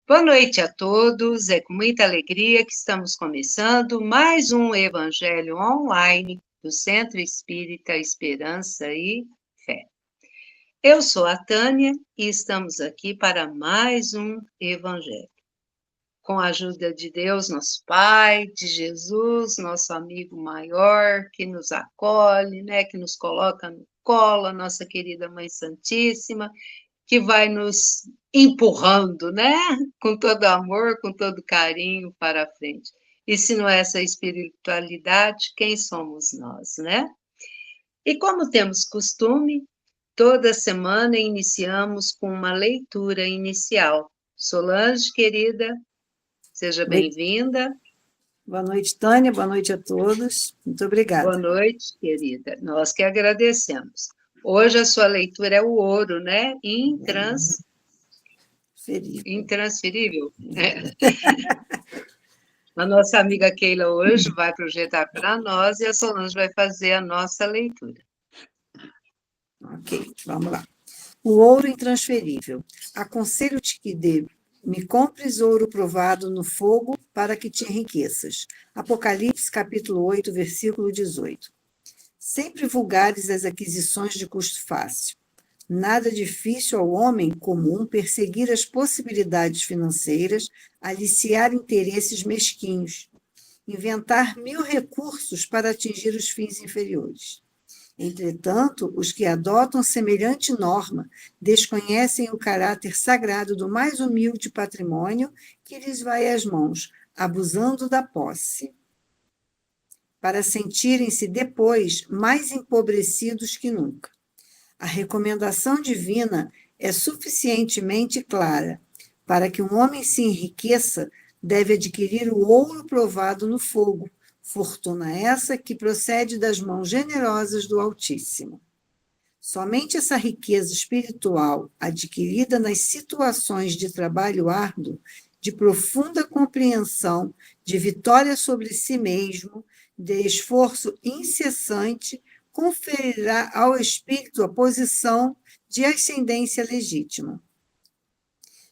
Boa noite a todos. É com muita alegria que estamos começando mais um Evangelho online do Centro Espírita Esperança e Fé. Eu sou a Tânia e estamos aqui para mais um Evangelho. Com a ajuda de Deus, nosso Pai, de Jesus, nosso amigo maior, que nos acolhe, né, que nos coloca no colo, a nossa querida Mãe Santíssima, que vai nos empurrando, né? Com todo amor, com todo carinho para a frente. E se não é essa espiritualidade, quem somos nós, né? E como temos costume, toda semana iniciamos com uma leitura inicial. Solange, querida, seja Oi. bem-vinda. Boa noite, Tânia. Boa noite a todos. Muito Boa obrigada. noite, querida. Nós que agradecemos. Hoje a sua leitura é o ouro, né? Felipe. Intransferível. A nossa amiga Keila hoje vai projetar para nós e a Solange vai fazer a nossa leitura. Ok, vamos lá. O ouro intransferível. Aconselho-te me compres ouro provado no fogo para que te enriqueças. Apocalipse, capítulo 8, versículo 18. Sempre vulgares as aquisições de custo fácil. Nada difícil ao homem comum perseguir as possibilidades financeiras, aliciar interesses mesquinhos, inventar 1000 recursos para atingir os fins inferiores. Entretanto, os que adotam semelhante norma desconhecem o caráter sagrado do mais humilde patrimônio que lhes vai às mãos, abusando da posse, para sentirem-se depois mais empobrecidos que nunca. A recomendação divina é suficientemente clara. Para que um homem se enriqueça, deve adquirir o ouro provado no fogo, fortuna essa que procede das mãos generosas do Altíssimo. Somente essa riqueza espiritual, adquirida nas situações de trabalho árduo, de profunda compreensão, de vitória sobre si mesmo, de esforço incessante, conferirá ao espírito a posição de ascendência legítima,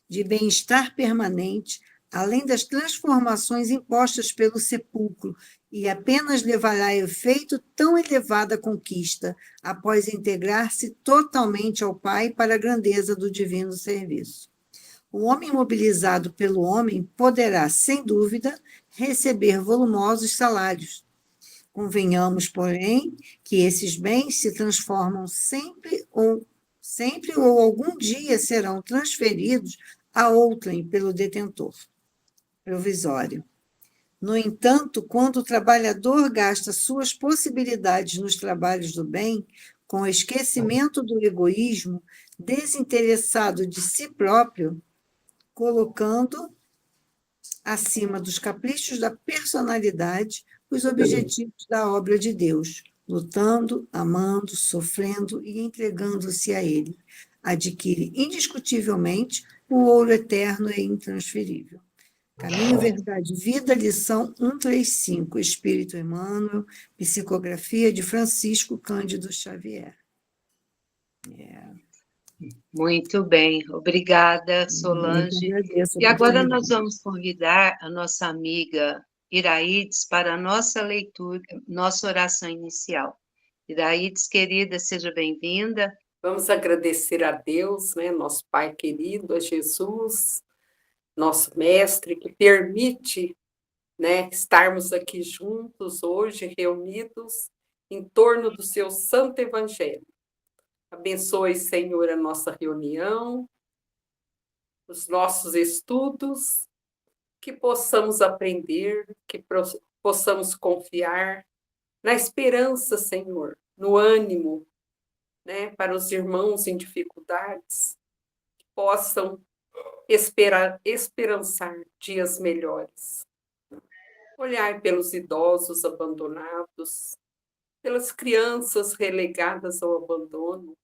de bem-estar permanente, além das transformações impostas pelo sepulcro, e apenas levará a efeito tão elevada conquista após integrar-se totalmente ao Pai para a grandeza do divino serviço. O homem mobilizado pelo homem poderá, sem dúvida, receber volumosos salários. Convenhamos, porém, que esses bens se transformam sempre ou algum dia serão transferidos a outrem pelo detentor provisório. No entanto, quando o trabalhador gasta suas possibilidades nos trabalhos do bem, com o esquecimento do egoísmo, desinteressado de si próprio, colocando acima dos caprichos da personalidade os objetivos da obra de Deus, lutando, amando, sofrendo e entregando-se a Ele, adquire indiscutivelmente o ouro eterno e intransferível. Caminho, Verdade, Vida, lição 135, Espírito Emmanuel, psicografia de Francisco Cândido Xavier. Muito bem, obrigada, Eu que Solange. agradeço a E agora nós oportunidade. vamos convidar a nossa amiga Iraides para a nossa leitura, nossa oração inicial. Iraides, querida, seja bem-vinda. Vamos agradecer a Deus, né, nosso Pai querido, a Jesus, nosso Mestre, que permite, né, estarmos aqui juntos hoje, reunidos em torno do seu Santo Evangelho. Abençoe, Senhor, a nossa reunião, os nossos estudos, que possamos aprender, que possamos confiar na esperança, Senhor, no ânimo, né, para os irmãos em dificuldades, que possam esperançar dias melhores. Olhar pelos idosos abandonados, pelas crianças relegadas ao abandono,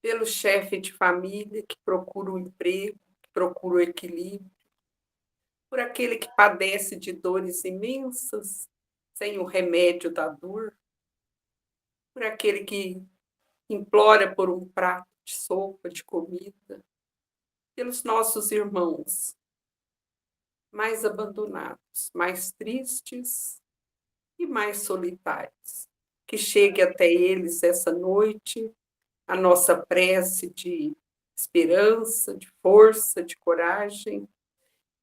pelo chefe de família que procura um emprego, que procura o equilíbrio, por aquele que padece de dores imensas, sem o remédio da dor, por aquele que implora por um prato de sopa, de comida, pelos nossos irmãos mais abandonados, mais tristes e mais solitários. Que chegue até eles essa noite a nossa prece de esperança, de força, de coragem,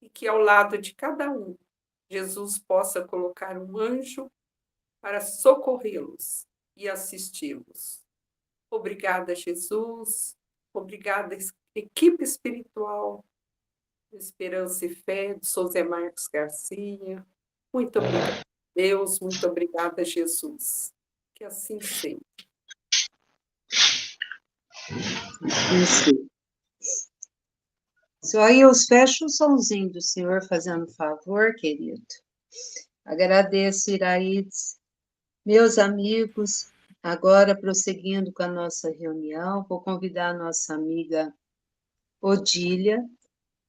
e que ao lado de cada um, Jesus possa colocar um anjo para socorrê-los e assisti-los. Obrigada, Jesus. Obrigada, equipe espiritual de Esperança e Fé, de José Marcos Garcia. Muito obrigada, Deus. Muito obrigada, Jesus. Que assim seja. Isso. Só aí eu fecho o somzinho do senhor, fazendo favor, querido. Agradeço, Iraídes. Meus amigos, agora prosseguindo com a nossa reunião, vou convidar a nossa amiga Odília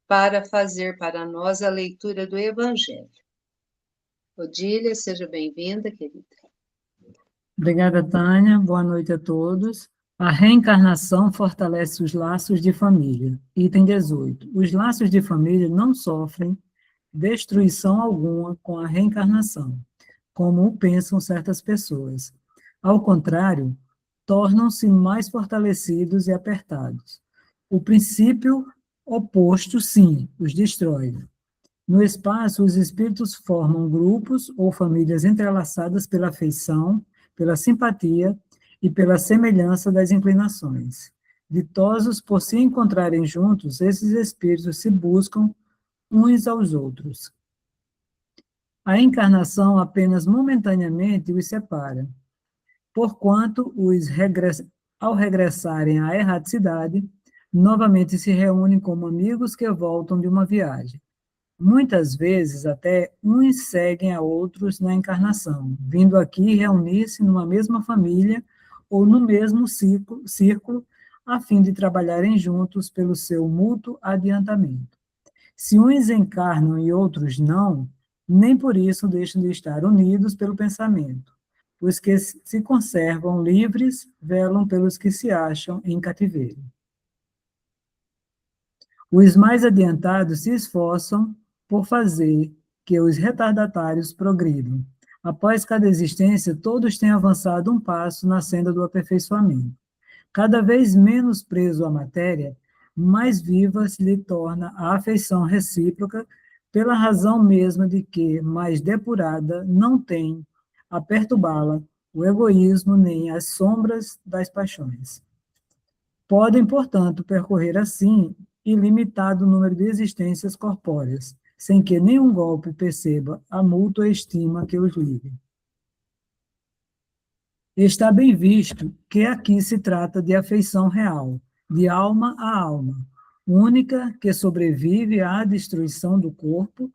para fazer para nós a leitura do Evangelho. Odília, seja bem-vinda, querida. Obrigada, Tânia. Boa noite a todos. A reencarnação fortalece os laços de família. Item 18. Os laços de família não sofrem destruição alguma com a reencarnação, como o pensam certas pessoas. Ao contrário, tornam-se mais fortalecidos e apertados. O princípio oposto, sim, os destrói. No espaço, os espíritos formam grupos ou famílias entrelaçadas pela afeição, pela simpatia e pela semelhança das inclinações. Ditosos por se encontrarem juntos, esses espíritos se buscam uns aos outros. A encarnação apenas momentaneamente os separa, porquanto ao regressarem à erraticidade, novamente se reúnem como amigos que voltam de uma viagem. Muitas vezes, até uns seguem a outros na encarnação, vindo aqui reunir-se numa mesma família ou no mesmo círculo, a fim de trabalharem juntos pelo seu mútuo adiantamento. Se uns encarnam e outros não, nem por isso deixam de estar unidos pelo pensamento. Os que se conservam livres velam pelos que se acham em cativeiro. Os mais adiantados se esforçam por fazer que os retardatários progridam. Após cada existência, todos têm avançado um passo na senda do aperfeiçoamento. Cada vez menos preso à matéria, mais viva se lhe torna a afeição recíproca, pela razão mesma de que, mais depurada, não tem a perturbá-la o egoísmo nem as sombras das paixões. Podem, portanto, percorrer assim ilimitado número de existências corpóreas, sem que nenhum golpe perceba a mútua estima que os ligue. Está bem visto que aqui se trata de afeição real, de alma a alma, única que sobrevive à destruição do corpo,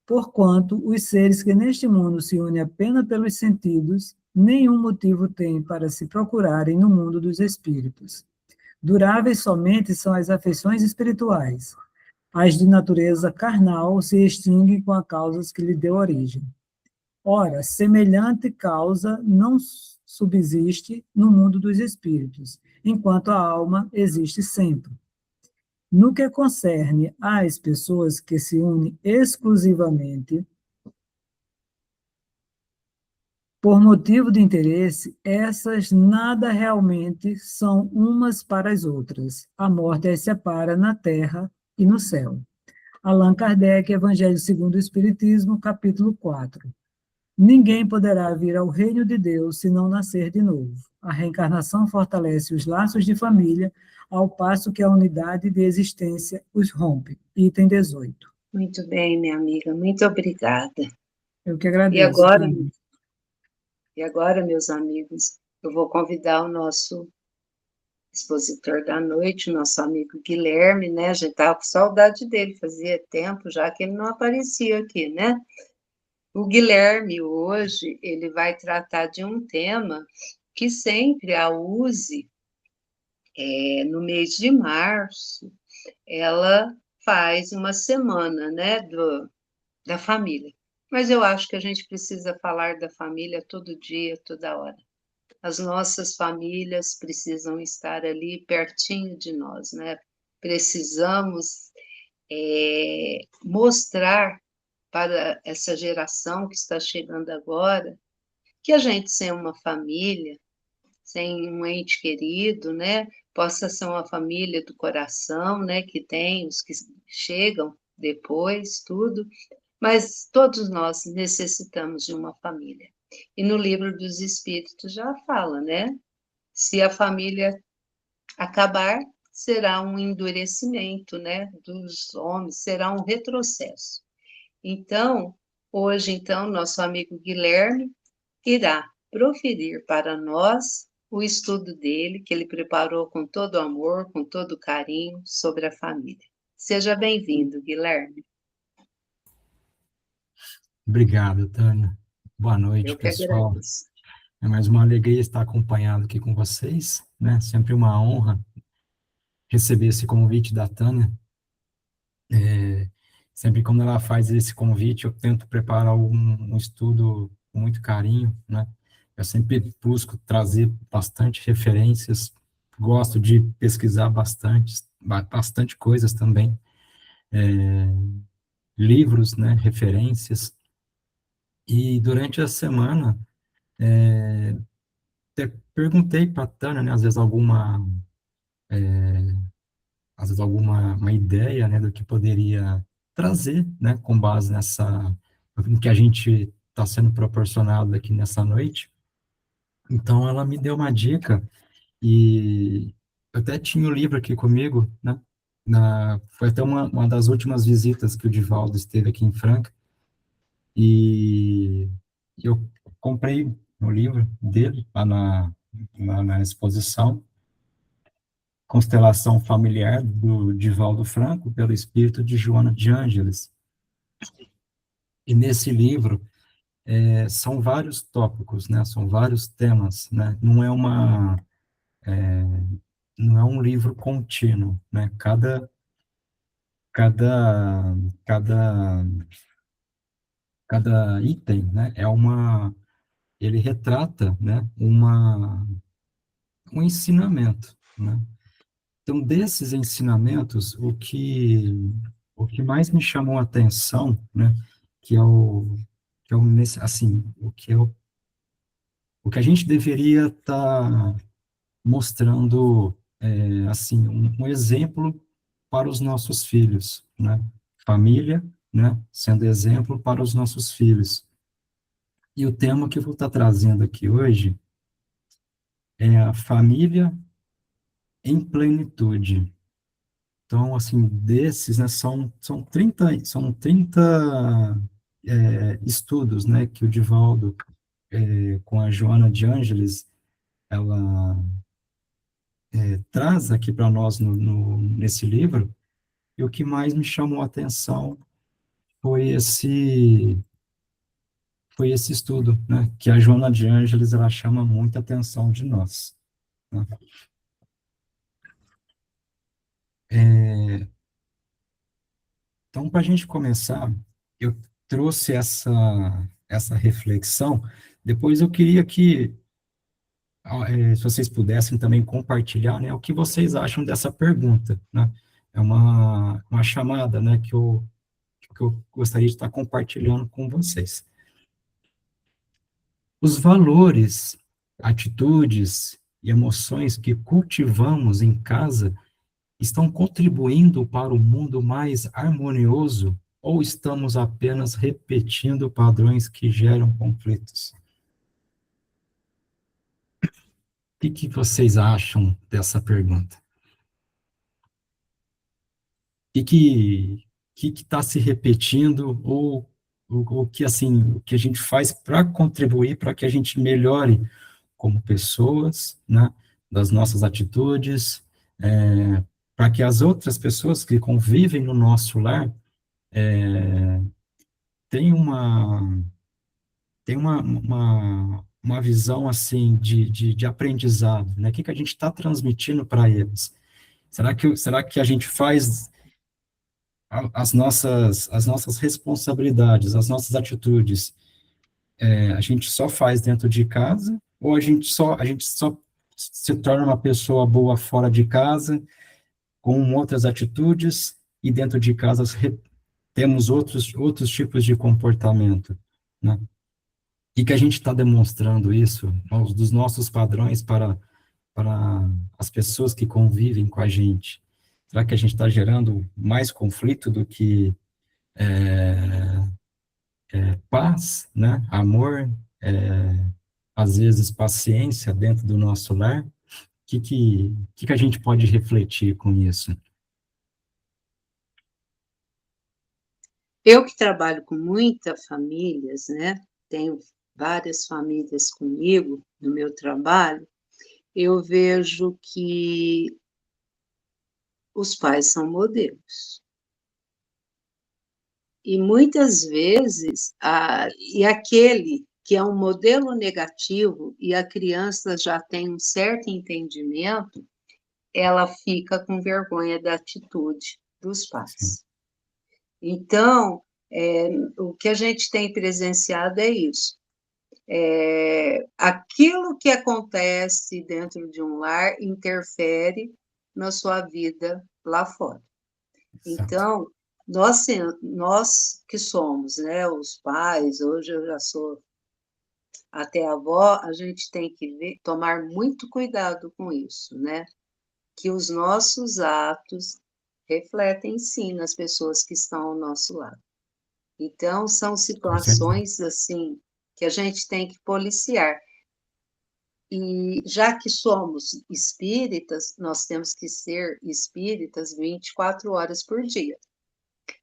porquanto os seres que neste mundo se unem apenas pelos sentidos, nenhum motivo têm para se procurarem no mundo dos espíritos. Duráveis somente são as afeições espirituais. As de natureza carnal se extinguem com as causas que lhe deu origem. Ora, semelhante causa não subsiste no mundo dos espíritos, enquanto a alma existe sempre. No que concerne às pessoas que se unem exclusivamente por motivo de interesse, essas nada realmente são umas para as outras. A morte as separa na terra e no céu. Allan Kardec, Evangelho segundo o Espiritismo, capítulo 4. Ninguém poderá vir ao reino de Deus se não nascer de novo. A reencarnação fortalece os laços de família, ao passo que a unidade de existência os rompe. Item 18. Muito bem, minha amiga, muito obrigada. Eu que agradeço. E agora, meus amigos, eu vou convidar o nosso expositor da noite, o nosso amigo Guilherme, né? A gente estava com saudade dele, fazia tempo já que ele não aparecia aqui, né? O Guilherme, hoje, ele vai tratar de um tema que sempre a USE, no mês de março, ela faz uma semana, né, da família. Mas eu acho que a gente precisa falar da família todo dia, toda hora. As nossas famílias precisam estar ali pertinho de nós, né? precisamos mostrar para essa geração que está chegando agora que a gente, sem uma família, sem um ente querido, né, possa ser uma família do coração, né, que tem os que chegam depois, tudo, mas todos nós necessitamos de uma família. E no livro dos Espíritos já fala, né, se a família acabar, será um endurecimento, né, dos homens, será um retrocesso. Então, hoje, então, nosso amigo Guilherme irá proferir para nós o estudo dele, que ele preparou com todo amor, com todo carinho, sobre a família. Seja bem-vindo, Guilherme. Obrigado, Tânia. Boa noite, Eu que pessoal. agradeço. É mais uma alegria estar acompanhado aqui com vocês, né? Sempre uma honra receber esse convite da Tânia. Sempre quando ela faz esse convite, eu tento preparar um estudo com muito carinho, né? Eu sempre busco trazer bastante referências, gosto de pesquisar bastante coisas também, livros, né? Referências. E durante a semana, até perguntei para a Tânia, né? Às vezes alguma uma ideia, né, do que poderia trazer, né, com base no que a gente está sendo proporcionado aqui nessa noite. Então, ela me deu uma dica e eu até tinha o livro aqui comigo, né, foi até uma das últimas visitas que o Divaldo esteve aqui em Franca e eu comprei o livro dele lá na exposição Constelação Familiar, do Divaldo Franco, pelo espírito de Joana de Ângeles. E nesse livro, são vários tópicos, né? São vários temas, né? Não é um livro contínuo, né? Cada, cada, cada item, né? Ele retrata, né? Um ensinamento, né? Então, desses ensinamentos, o que mais me chamou a atenção, né, assim, o que a gente deveria estar mostrando, assim, um exemplo para os nossos filhos, né, família, né, sendo exemplo para os nossos filhos. E o tema que eu vou estar trazendo aqui hoje é a família em plenitude. Então, assim, desses, né, são 30 estudos, né, que o Divaldo, com a Joana de Ângeles, ela traz aqui para nós nesse livro, e o que mais me chamou a atenção foi esse estudo, né, que a Joana de Ângeles, ela chama muita atenção de nós, né? Então, para a gente começar, eu trouxe essa reflexão. Depois eu queria que, se vocês pudessem também compartilhar, né, o que vocês acham dessa pergunta, né? É uma chamada, né, que eu gostaria de estar compartilhando com vocês. Os valores, atitudes e emoções que cultivamos em casa estão contribuindo para um mundo mais harmonioso ou estamos apenas repetindo padrões que geram conflitos? O que vocês acham dessa pergunta? O que está se repetindo ou que assim o que a gente faz para contribuir para que a gente melhore como pessoas, né, das nossas atitudes, para que as outras pessoas que convivem no nosso lar tenham uma visão assim de aprendizado, né? O que a gente está transmitindo para eles? Será que a gente faz as nossas responsabilidades, as nossas atitudes, a gente só faz dentro de casa, ou a gente só se torna uma pessoa boa fora de casa, com outras atitudes, e dentro de casa temos outros tipos de comportamento, né? E que a gente está demonstrando isso, dos nossos padrões para as pessoas que convivem com a gente. Será que a gente está gerando mais conflito do que paz, né? Amor, às vezes paciência dentro do nosso lar? O que a gente pode refletir com isso? Eu que trabalho com muitas famílias, né? Tenho várias famílias comigo no meu trabalho, eu vejo que os pais são modelos. E muitas vezes, e aquele que é um modelo negativo e a criança já tem um certo entendimento, ela fica com vergonha da atitude dos pais. Sim. Então, o que a gente tem presenciado é isso. Aquilo que acontece dentro de um lar interfere na sua vida lá fora. Então, nós que somos, né, os pais, hoje eu já sou até avó, a gente tem que tomar muito cuidado com isso, né? Que os nossos atos refletem, sim, nas pessoas que estão ao nosso lado. Então, são situações, assim, que a gente tem que policiar. E já que somos espíritas, nós temos que ser espíritas 24 horas por dia.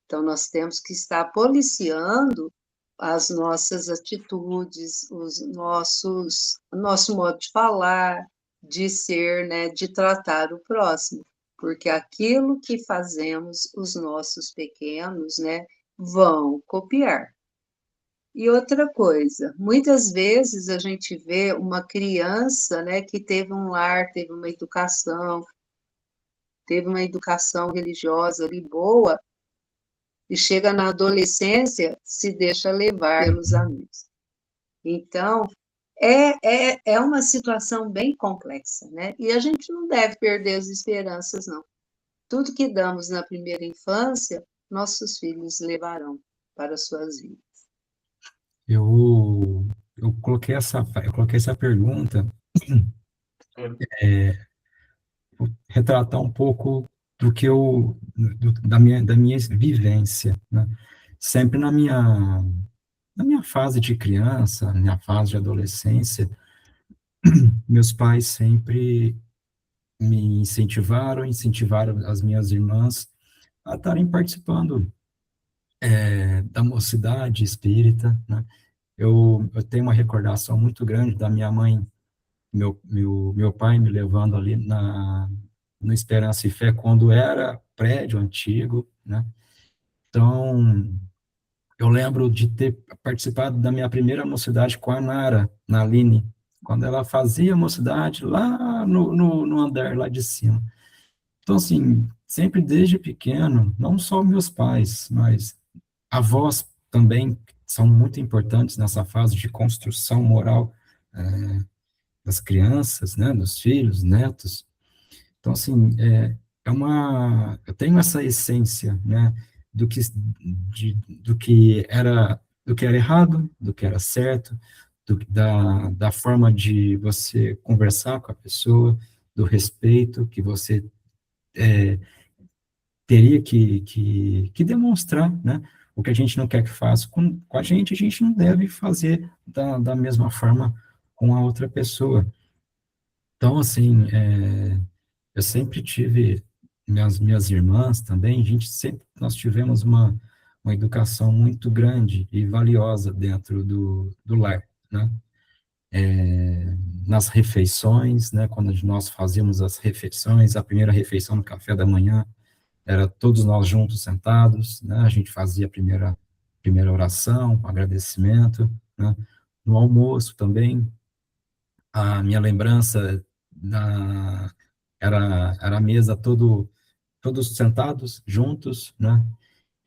Então, nós temos que estar policiando as nossas atitudes, o nosso modo de falar, de ser, né, de tratar o próximo, porque aquilo que fazemos, os nossos pequenos, né, vão copiar. E outra coisa, muitas vezes a gente vê uma criança, né, que teve um lar, teve uma educação religiosa ali boa, e chega na adolescência, se deixa levar pelos amigos. Então, é uma situação bem complexa, né? E a gente não deve perder as esperanças, não. Tudo que damos na primeira infância, nossos filhos levarão para as suas vidas. Eu coloquei essa pergunta retratar um pouco do que da minha vivência, né? Sempre na minha fase de criança, na minha fase de adolescência, meus pais sempre me incentivaram as minhas irmãs a estarem participando da mocidade espírita, né? Eu tenho uma recordação muito grande da minha mãe, meu pai me levando ali no Esperança e Fé, quando era prédio antigo, né? Então, eu lembro de ter participado da minha primeira mocidade com a Nara, na Aline, quando ela fazia mocidade lá no andar lá de cima. Então, assim, sempre desde pequeno, não só meus pais, mas avós também são muito importantes nessa fase de construção moral das crianças, né, dos filhos, netos. Então, assim, eu tenho essa essência, né, do que era errado, do que era certo, da forma de você conversar com a pessoa, do respeito que você teria que demonstrar, né? O que a gente não quer que faça com a gente não deve fazer da mesma forma com a outra pessoa. Então, assim, eu sempre tive, minhas irmãs também, nós tivemos uma educação muito grande e valiosa dentro do lar, né? Nas refeições, né? Quando nós fazíamos as refeições, a primeira refeição no café da manhã, era todos nós juntos sentados, né? A gente fazia a primeira oração, agradecimento, né? No almoço também, a minha lembrança era a mesa todos sentados juntos, né?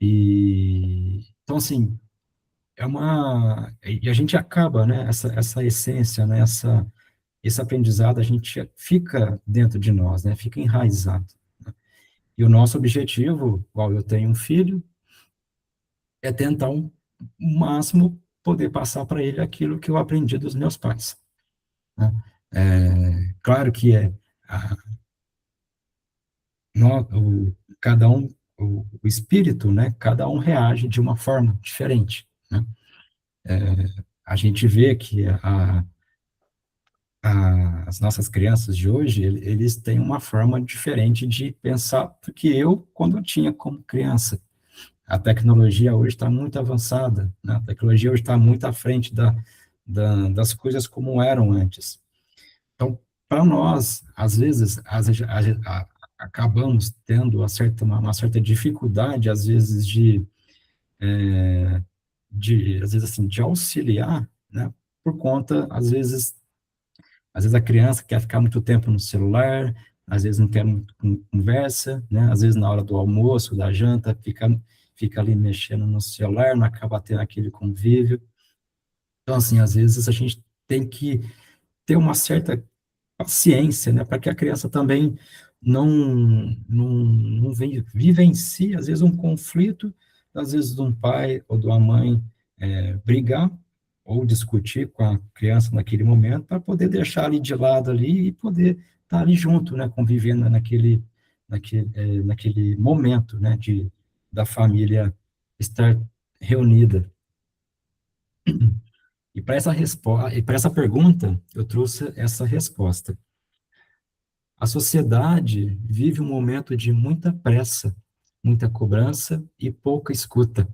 Então, assim, e a gente acaba, né? Essa essência, né? Esse aprendizado, a gente fica dentro de nós, né? Fica enraizado. E o nosso objetivo, igual eu tenho um filho, é tentar o máximo poder passar para ele aquilo que eu aprendi dos meus pais, né? Claro que a, cada um, o espírito, né? Cada um reage de uma forma diferente, né? A gente vê que as nossas crianças de hoje, eles têm uma forma diferente de pensar do que eu, quando eu tinha como criança. A tecnologia hoje está muito avançada, né? A tecnologia hoje está muito à frente das coisas como eram antes. Então, para nós, às vezes, acabamos tendo uma certa dificuldade, às vezes, às vezes, assim, de auxiliar, né? Por conta, às vezes a criança quer ficar muito tempo no celular, às vezes não quer muito conversa, né? Às vezes na hora do almoço, da janta, fica ali mexendo no celular, não acaba tendo aquele convívio. Então, assim, às vezes a gente tem que ter uma certa paciência, né? Para que a criança também não vivencie, às vezes, um conflito, às vezes, de um pai ou de uma mãe brigar ou discutir com a criança naquele momento, para poder deixar ali de lado ali e poder estar ali junto, né, convivendo naquele momento, né, da família estar reunida. E para essa pergunta, eu trouxe essa resposta. A sociedade vive um momento de muita pressa, muita cobrança e pouca escuta.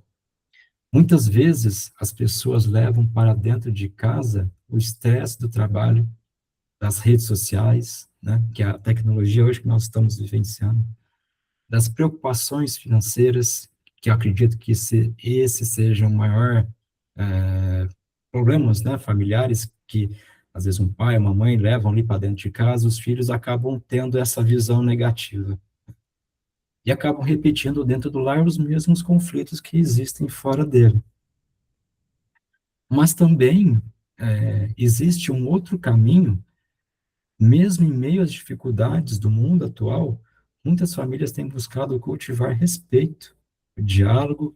Muitas vezes, as pessoas levam para dentro de casa o estresse do trabalho, das redes sociais, né, que é a tecnologia hoje que nós estamos vivenciando, das preocupações financeiras, que eu acredito que esse seja o maior problemas, né, familiares, que às vezes um pai, uma mãe levam ali para dentro de casa, os filhos acabam tendo essa visão negativa. E acabam repetindo dentro do lar os mesmos conflitos que existem fora dele. Mas também existe um outro caminho, mesmo em meio às dificuldades do mundo atual, muitas famílias têm buscado cultivar respeito, diálogo,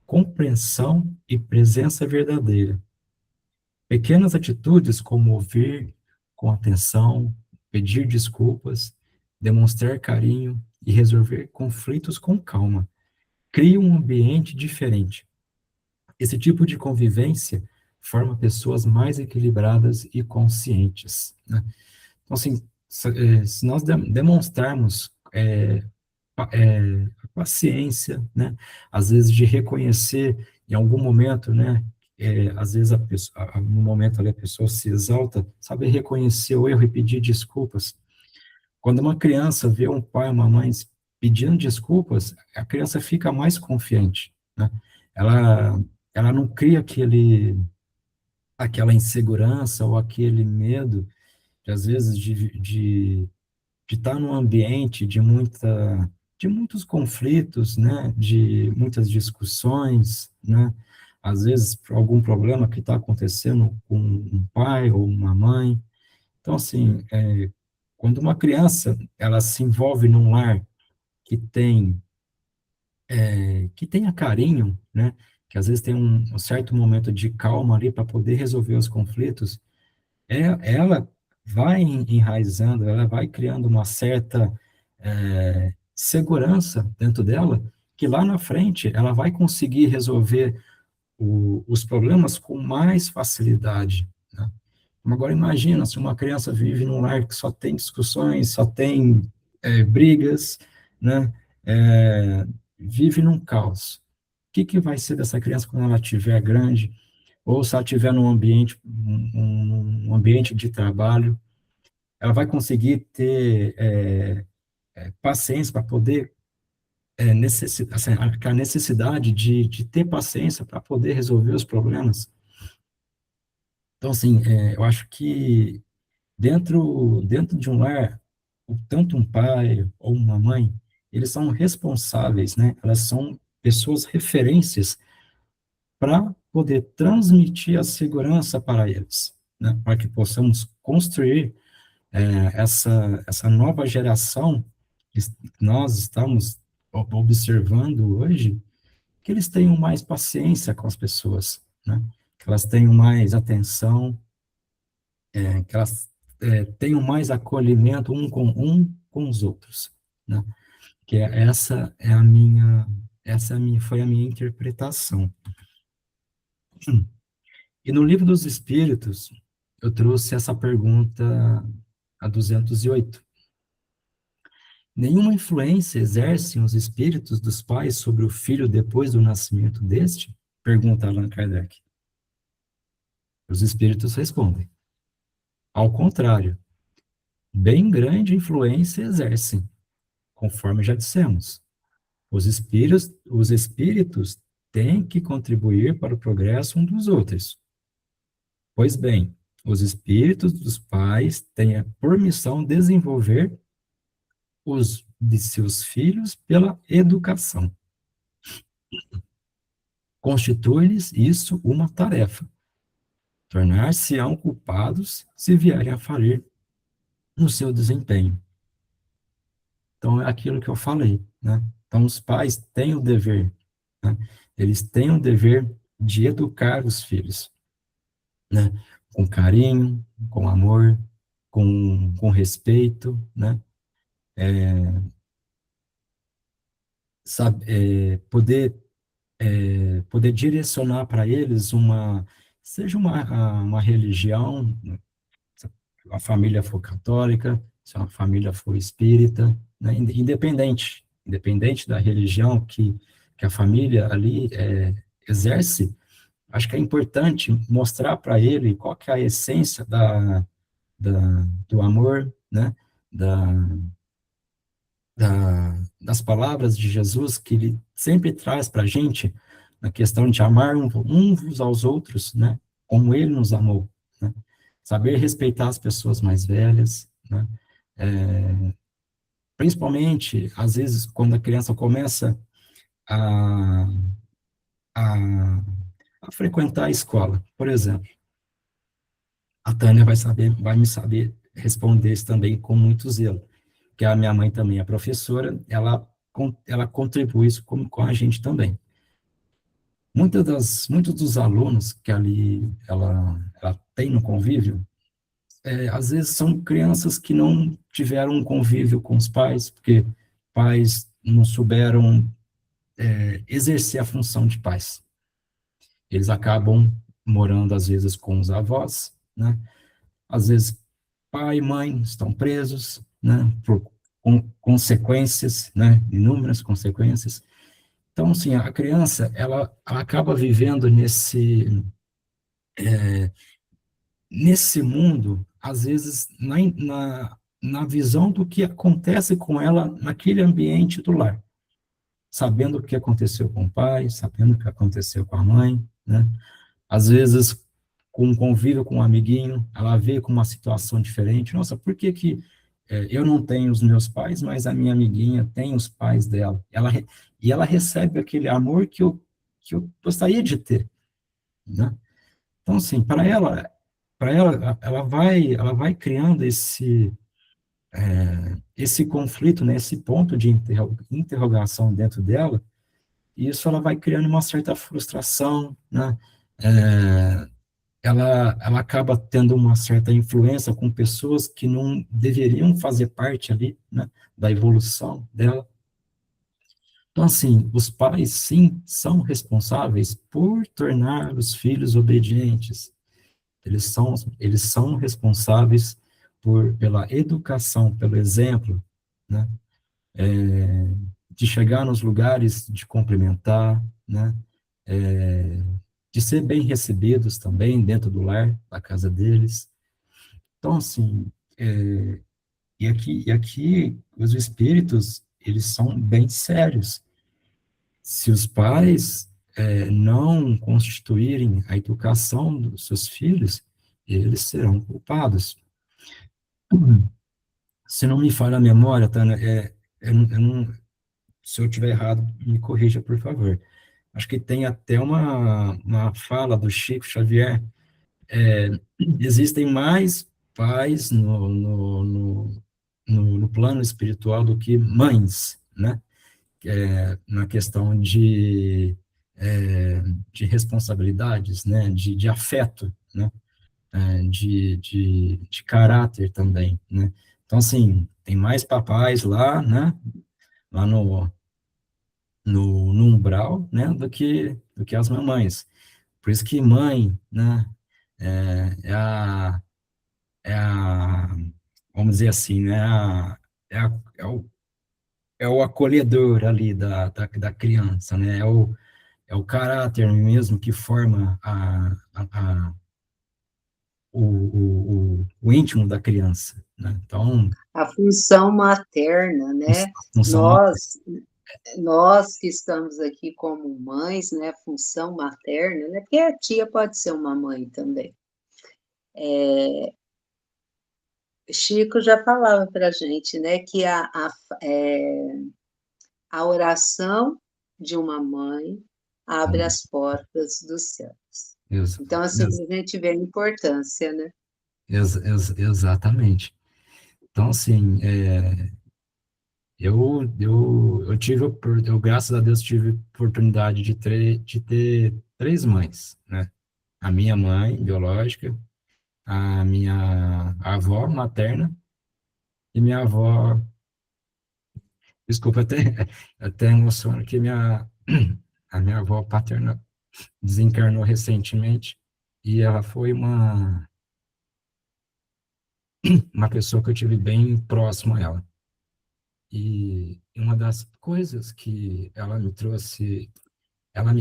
compreensão e presença verdadeira. Pequenas atitudes como ouvir com atenção, pedir desculpas, demonstrar carinho e resolver conflitos com calma criam um ambiente diferente. Esse tipo de convivência forma pessoas mais equilibradas e conscientes, né? Então, assim, se nós demonstrarmos a paciência, né? Às vezes de reconhecer em algum momento, né? Às vezes no momento ali a pessoa se exalta, saber reconhecer o erro e pedir desculpas. Quando uma criança vê um pai, uma mãe pedindo desculpas, a criança fica mais confiante, né? Ela, ela não cria aquela insegurança ou aquele medo, de, às vezes, de estar num ambiente de muitos conflitos, né, de muitas discussões, né, às vezes por algum problema que está acontecendo com um pai ou uma mãe. Então, assim, quando uma criança ela se envolve num lar que tenha carinho, né, que às vezes tem um certo momento de calma ali para poder resolver os conflitos, ela vai enraizando, ela vai criando uma certa segurança dentro dela, que lá na frente ela vai conseguir resolver os problemas com mais facilidade, né? Agora imagina se uma criança vive num lar que só tem discussões, só tem brigas, né? Vive num caos. O que vai ser dessa criança quando ela estiver grande, ou se ela estiver num ambiente, um ambiente de trabalho? Ela vai conseguir ter paciência para poder assim, a necessidade de ter paciência para poder resolver os problemas. Então, assim, eu acho que dentro de um lar, tanto um pai ou uma mãe, eles são responsáveis, né? Elas são pessoas referências para poder transmitir a segurança para eles, né? Para que possamos construir essa nova geração nós estamos observando hoje, que eles tenham mais paciência com as pessoas, né? Que elas tenham mais atenção, que elas tenham mais acolhimento com os outros, né? Foi a minha interpretação. E no Livro dos Espíritos, eu trouxe essa pergunta a 208. Nenhuma influência exercem os espíritos dos pais sobre o filho depois do nascimento deste? Pergunta Allan Kardec. Os espíritos respondem. Ao contrário, bem grande influência exercem, conforme já dissemos. Os espíritos têm que contribuir para o progresso um dos outros. Pois bem, os espíritos dos pais têm por missão desenvolver os de seus filhos pela educação. Constitui-lhes isso uma tarefa. Tornar-se-ão culpados se vierem a falir no seu desempenho. Então, é aquilo que eu falei, né? Então, os pais têm o dever, né? Eles têm o dever de educar os filhos, né? Com carinho, com amor, com respeito, né? Poder direcionar para eles seja uma religião, se a família for católica, se a família for espírita, né? Independente da religião que a família ali exerce, acho que é importante mostrar para ele qual que é a essência do amor, né? Das palavras de Jesus que ele sempre traz para a gente, na questão de amar uns aos outros, né? Como ele nos amou, né? Saber respeitar as pessoas mais velhas, né? Principalmente, às vezes, quando a criança começa a, a, a frequentar a escola, por exemplo. A Tânia vai me saber responder isso também com muito zelo, que a minha mãe também é professora, ela contribui isso com a gente também. Muitos dos alunos que ali ela tem no convívio, às vezes são crianças que não tiveram um convívio com os pais, porque pais não souberam exercer a função de pais. Eles acabam morando, às vezes, com os avós, né? Às vezes, pai e mãe estão presos, né? Com consequências, né? Inúmeras consequências. Então, assim, a criança, ela acaba vivendo nesse mundo, às vezes, na visão do que acontece com ela naquele ambiente do lar. Sabendo o que aconteceu com o pai, sabendo o que aconteceu com a mãe, né? Às vezes, com um convívio com um amiguinho, ela vê com uma situação diferente. Nossa, por que eu não tenho os meus pais, mas a minha amiguinha tem os pais dela? E ela recebe aquele amor que eu gostaria de ter, né? Então, assim, ela vai criando esse conflito, né, esse ponto de interrogação dentro dela, e isso ela vai criando uma certa frustração, né? Ela acaba tendo uma certa influência com pessoas que não deveriam fazer parte ali, né, da evolução dela. Então, assim, os pais, sim, são responsáveis por tornar os filhos obedientes. Eles são responsáveis pela educação, pelo exemplo, né, de chegar nos lugares, de cumprimentar, né, de ser bem recebidos também dentro do lar, da casa deles. Então, assim, e aqui os espíritos, eles são bem sérios. Se os pais não constituírem a educação dos seus filhos, eles serão culpados. Se não me falha a memória, Tânia, se eu estiver errado, me corrija, por favor. Acho que tem até uma fala do Chico Xavier. Existem mais pais no plano espiritual do que mães, né? Na questão de responsabilidades, né? De afeto, né? De caráter também, né? Então, assim, tem mais papais lá, né? Lá no umbral, né? Do que as mamães. Por isso que mãe, né? É a, vamos dizer assim, né? É, a, é o acolhedor ali da criança, né? É o caráter mesmo que forma o íntimo da criança, né? Então, A função materna, né? a função materna. Nós, nós que estamos aqui como mães, né? Função materna, né? Porque a tia pode ser uma mãe também. Chico já falava para a gente, né? Que a oração de uma mãe abre as portas dos céus. Ex- Então, assim, ex- a gente vê a importância, né? exatamente. Então, assim, eu, graças a Deus, tive oportunidade de ter três mães, né? A minha mãe biológica, a minha avó materna e minha avó, desculpa, até emociono que a minha avó paterna desencarnou recentemente e ela foi uma pessoa que eu tive bem próximo a ela. E uma das coisas que ela me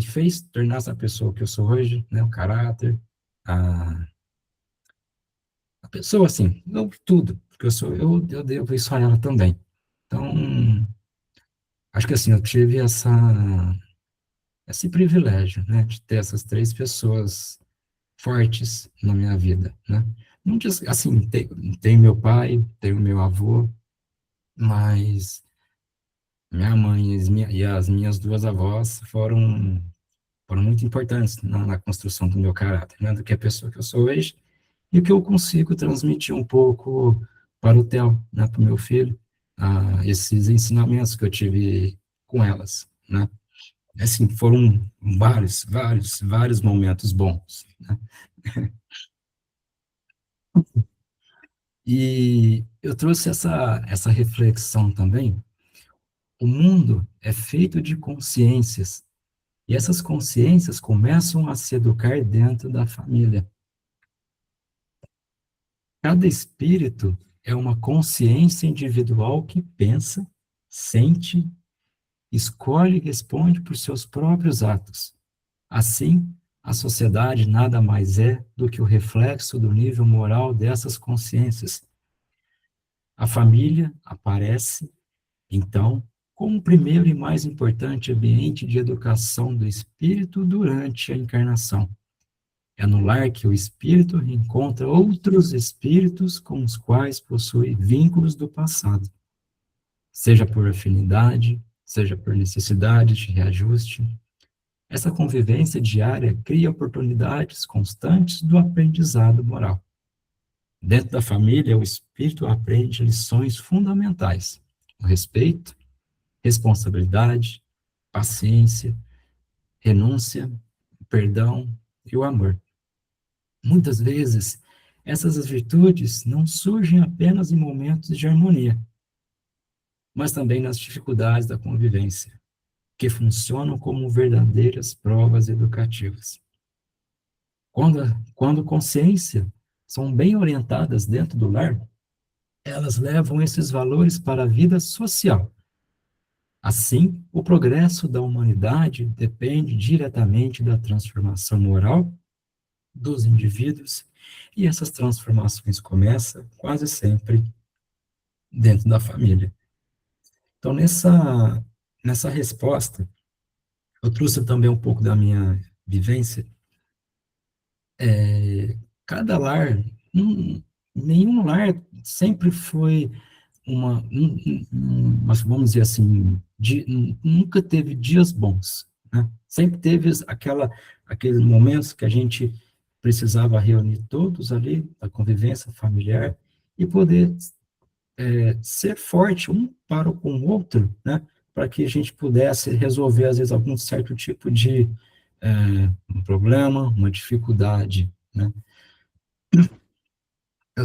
fez tornar essa pessoa que eu sou hoje, né, o caráter, a, a pessoa, assim, não tudo, porque eu devo isso a ela também. Então, acho que assim, eu tive esse privilégio, né, de ter essas três pessoas fortes na minha vida, né. Não diz, assim, tem meu pai, tem o meu avô, mas minha mãe e as minhas duas avós foram muito importantes na construção do meu caráter, né, do que a pessoa que eu sou hoje, e o que eu consigo transmitir um pouco para o Theo, né, para o meu filho, esses ensinamentos que eu tive com elas, né. Assim, foram vários, vários, vários momentos bons, né. E eu trouxe essa reflexão também. O mundo é feito de consciências, e essas consciências começam a se educar dentro da família. Cada espírito é uma consciência individual que pensa, sente, escolhe e responde por seus próprios atos. Assim, a sociedade nada mais é do que o reflexo do nível moral dessas consciências. A família aparece, então, como o primeiro e mais importante ambiente de educação do espírito durante a encarnação. É no lar que o espírito encontra outros espíritos com os quais possui vínculos do passado, seja por afinidade, seja por necessidade de reajuste. Essa convivência diária cria oportunidades constantes do aprendizado moral. Dentro da família, o espírito aprende lições fundamentais: o respeito, responsabilidade, paciência, renúncia, o perdão e o amor. Muitas vezes, essas virtudes não surgem apenas em momentos de harmonia, mas também nas dificuldades da convivência, que funcionam como verdadeiras provas educativas. Quando consciência são bem orientadas dentro do lar, elas levam esses valores para a vida social. Assim, o progresso da humanidade depende diretamente da transformação moral dos indivíduos, e essas transformações começam quase sempre dentro da família. Então, nessa resposta, eu trouxe também um pouco da minha vivência. Cada lar, nenhum lar sempre foi mas vamos dizer assim, nunca teve dias bons, né? Sempre teve aqueles momentos que a gente precisava reunir todos ali, a convivência familiar, e poder ser forte um para com o outro, né, para que a gente pudesse resolver, às vezes, algum certo tipo de um problema, uma dificuldade, né. Eu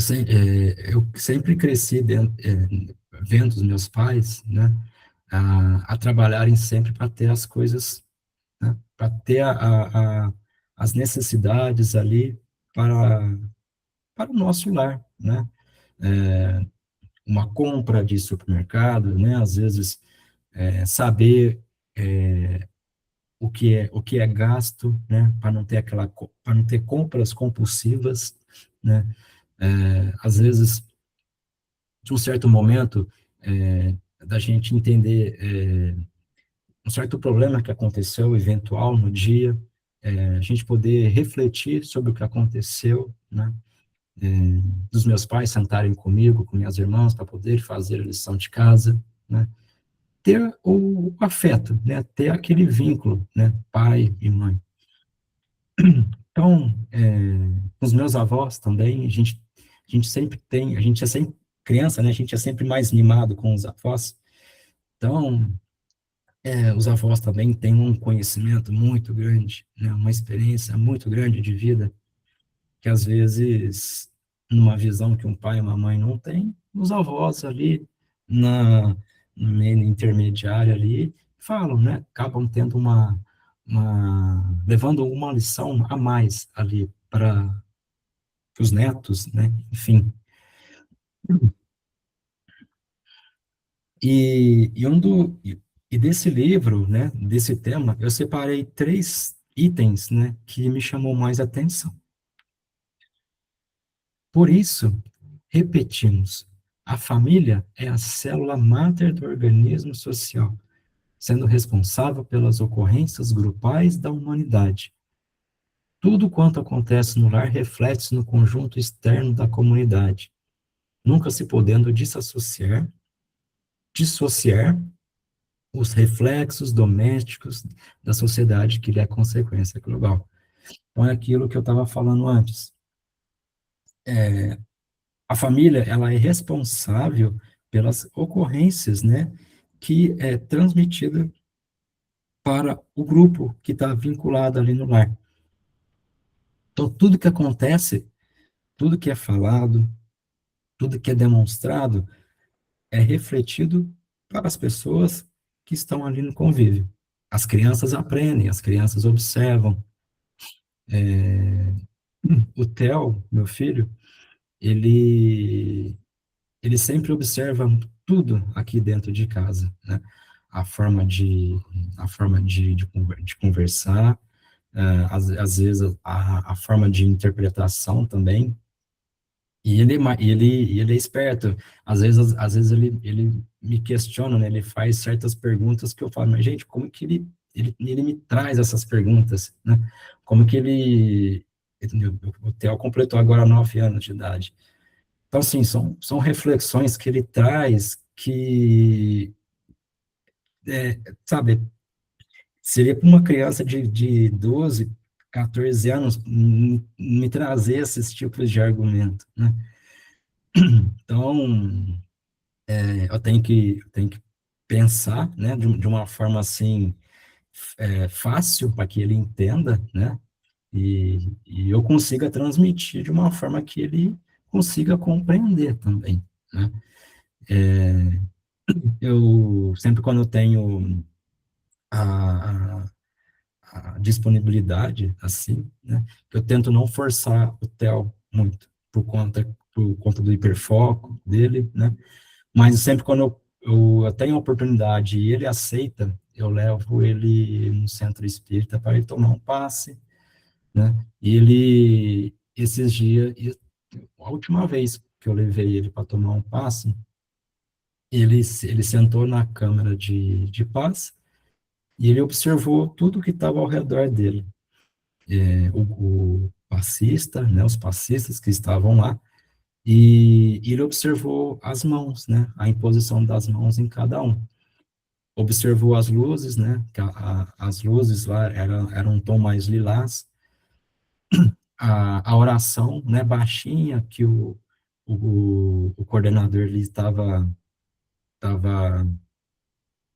sempre cresci vendo os meus pais, né, a trabalharem sempre para ter as coisas, né, para ter as necessidades ali para, para o nosso lar, né, uma compra de supermercado, né, às vezes saber o que é gasto, né, para não ter para não ter compras compulsivas, né, às vezes de um certo momento da gente entender um certo problema que aconteceu eventual no dia, a gente poder refletir sobre o que aconteceu, né, dos meus pais sentarem comigo, com minhas irmãs, para poder fazer a lição de casa, né, ter o afeto, né, ter aquele vínculo, né, pai e mãe. Então, com os meus avós também, a gente sempre tem, a gente é sempre criança, né, a gente é sempre mais mimado com os avós. Então, os avós também têm um conhecimento muito grande, né, uma experiência muito grande de vida, que às vezes, numa visão que um pai e uma mãe não têm, os avós ali, no meio intermediário ali, falam, né, acabam tendo levando uma lição a mais ali para os netos, né, enfim. E desse livro, né, desse tema, eu separei 3 itens, né, que me chamou mais atenção. Por isso, repetimos, a família é a célula máter do organismo social, sendo responsável pelas ocorrências grupais da humanidade. Tudo quanto acontece no lar reflete-se no conjunto externo da comunidade, nunca se podendo dissociar os reflexos domésticos da sociedade que lhe é consequência global. Então, é aquilo que eu estava falando antes. A família, ela é responsável pelas ocorrências, né, que é transmitida para o grupo que está vinculado ali no lar. Então, tudo que acontece, tudo que é falado, tudo que é demonstrado, é refletido para as pessoas que estão ali no convívio. As crianças aprendem, as crianças observam. O Theo, meu filho, ele, ele sempre observa tudo aqui dentro de casa, né? A forma de conversar, às vezes a forma de interpretação também. E ele é esperto. Às vezes ele me questiona, né? Ele faz certas perguntas que eu falo, mas, gente, como que ele me traz essas perguntas, né? Como que o Theo completou agora 9 anos de idade. Então, assim, são reflexões que ele traz que, sabe, seria para uma criança de 12, 14 anos me trazer esses tipos de argumento, né? Então, eu tenho que pensar, né, de uma forma assim, fácil para que ele entenda, né, e eu consiga transmitir de uma forma que ele consiga compreender também, né. Eu sempre quando eu tenho a, a disponibilidade, assim, né, eu tento não forçar o Theo muito, por conta do hiperfoco dele, né, mas sempre quando eu tenho a oportunidade e ele aceita, eu levo ele no centro espírita para ele tomar um passe, né? E esses dias, a última vez que eu levei ele para tomar um passe, ele sentou na câmara de passe e ele observou tudo que estava ao redor dele. O passista, né? Os passistas que estavam lá, e ele observou as mãos, né? A imposição das mãos em cada um. Observou as luzes, né? Que as luzes lá eram um tom mais lilás. A oração, né? Baixinha, o coordenador ele estava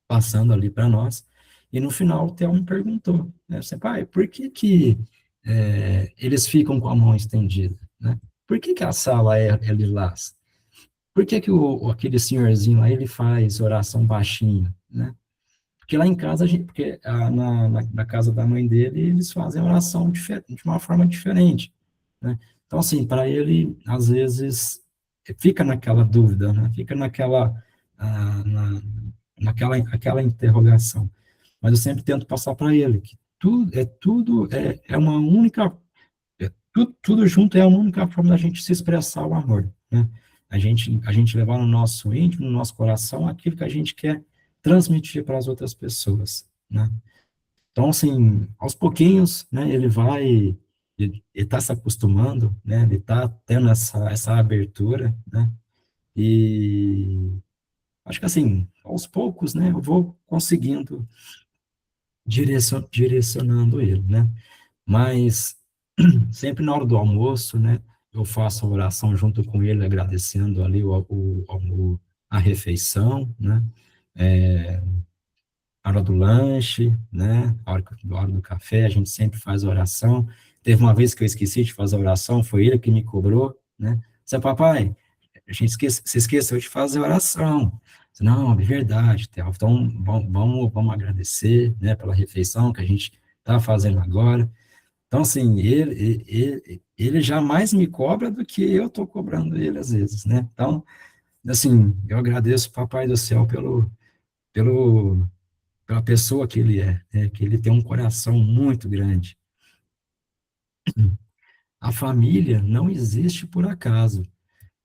passando ali para nós, e no final o Theo me perguntou, né, assim, pai, por que que eles ficam com a mão estendida, né? Por que que a sala é lilás? Por que que aquele senhorzinho lá, ele faz oração baixinho, né? Porque lá em casa, porque na casa da mãe dele, eles fazem oração de uma forma diferente, né? Então, assim, para ele, às vezes, fica naquela dúvida, né? Fica naquela interrogação. Mas eu sempre tento passar para ele que tudo é uma única, tudo junto é uma única forma da gente se expressar o amor, né? A gente levar no nosso íntimo, no nosso coração, aquilo que a gente quer transmitir para as outras pessoas, né? Então, assim, aos pouquinhos, né, ele está se acostumando, né, ele está tendo essa abertura, né, e acho que, assim, aos poucos, né, eu vou conseguindo direcionando ele, né, mas sempre na hora do almoço, né, eu faço a oração junto com ele, agradecendo ali a refeição, né, a hora do lanche, né? A hora do café, a gente sempre faz oração. Teve uma vez que eu esqueci de fazer a oração, foi ele que me cobrou, né? Disse, papai, você esqueceu de fazer a oração. Disse, não, é verdade, Theo. Então, vamos agradecer, né, pela refeição que a gente está fazendo agora. Então, assim, ele jamais me cobra do que eu estou cobrando ele, às vezes, né? Então, assim, eu agradeço, papai do céu, pelo pela pessoa que ele é, né, que ele tem um coração muito grande. A família não existe por acaso.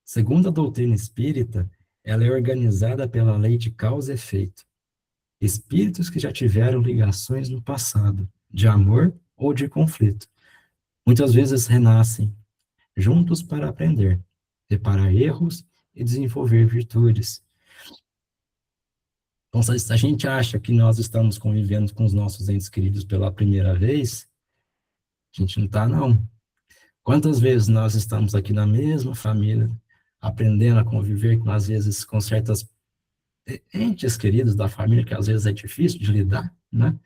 Segundo a doutrina espírita, ela é organizada pela lei de causa e efeito. Espíritos que já tiveram ligações no passado, de amor ou de conflito, muitas vezes renascem, juntos para aprender, reparar erros e desenvolver virtudes. Então, se a gente acha que nós estamos convivendo com os nossos entes queridos pela primeira vez, a gente não está, não. Quantas vezes nós estamos aqui na mesma família, aprendendo a conviver, às vezes, com certas entes queridos da família, que às vezes é difícil de lidar, né?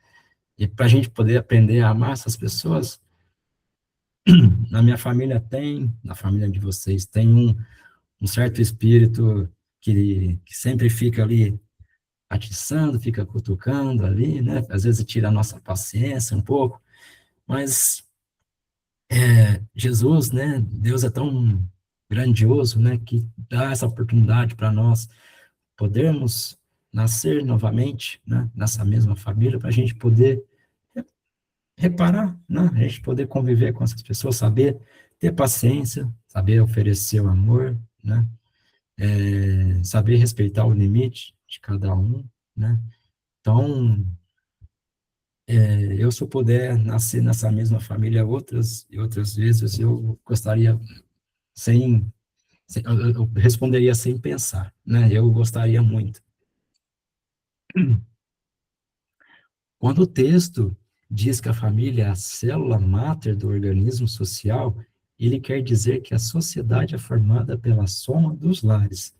E para a gente poder aprender a amar essas pessoas, na minha família tem, na família de vocês, tem um certo espírito que sempre fica ali atiçando, fica cutucando ali, né? Às vezes tira a nossa paciência um pouco, mas Jesus, né, Deus é tão grandioso, né, que dá essa oportunidade para nós podermos nascer novamente, né, nessa mesma família, para a gente poder reparar, né, a gente poder conviver com essas pessoas, saber ter paciência, saber oferecer o amor, né, saber respeitar o limite de cada um, né. Então, eu, se eu puder nascer nessa mesma família outras e outras vezes, eu gostaria, sem eu responderia sem pensar, né? Eu gostaria muito. Quando o texto diz que a família é a célula máter do organismo social, ele quer dizer que a sociedade é formada pela soma dos lares.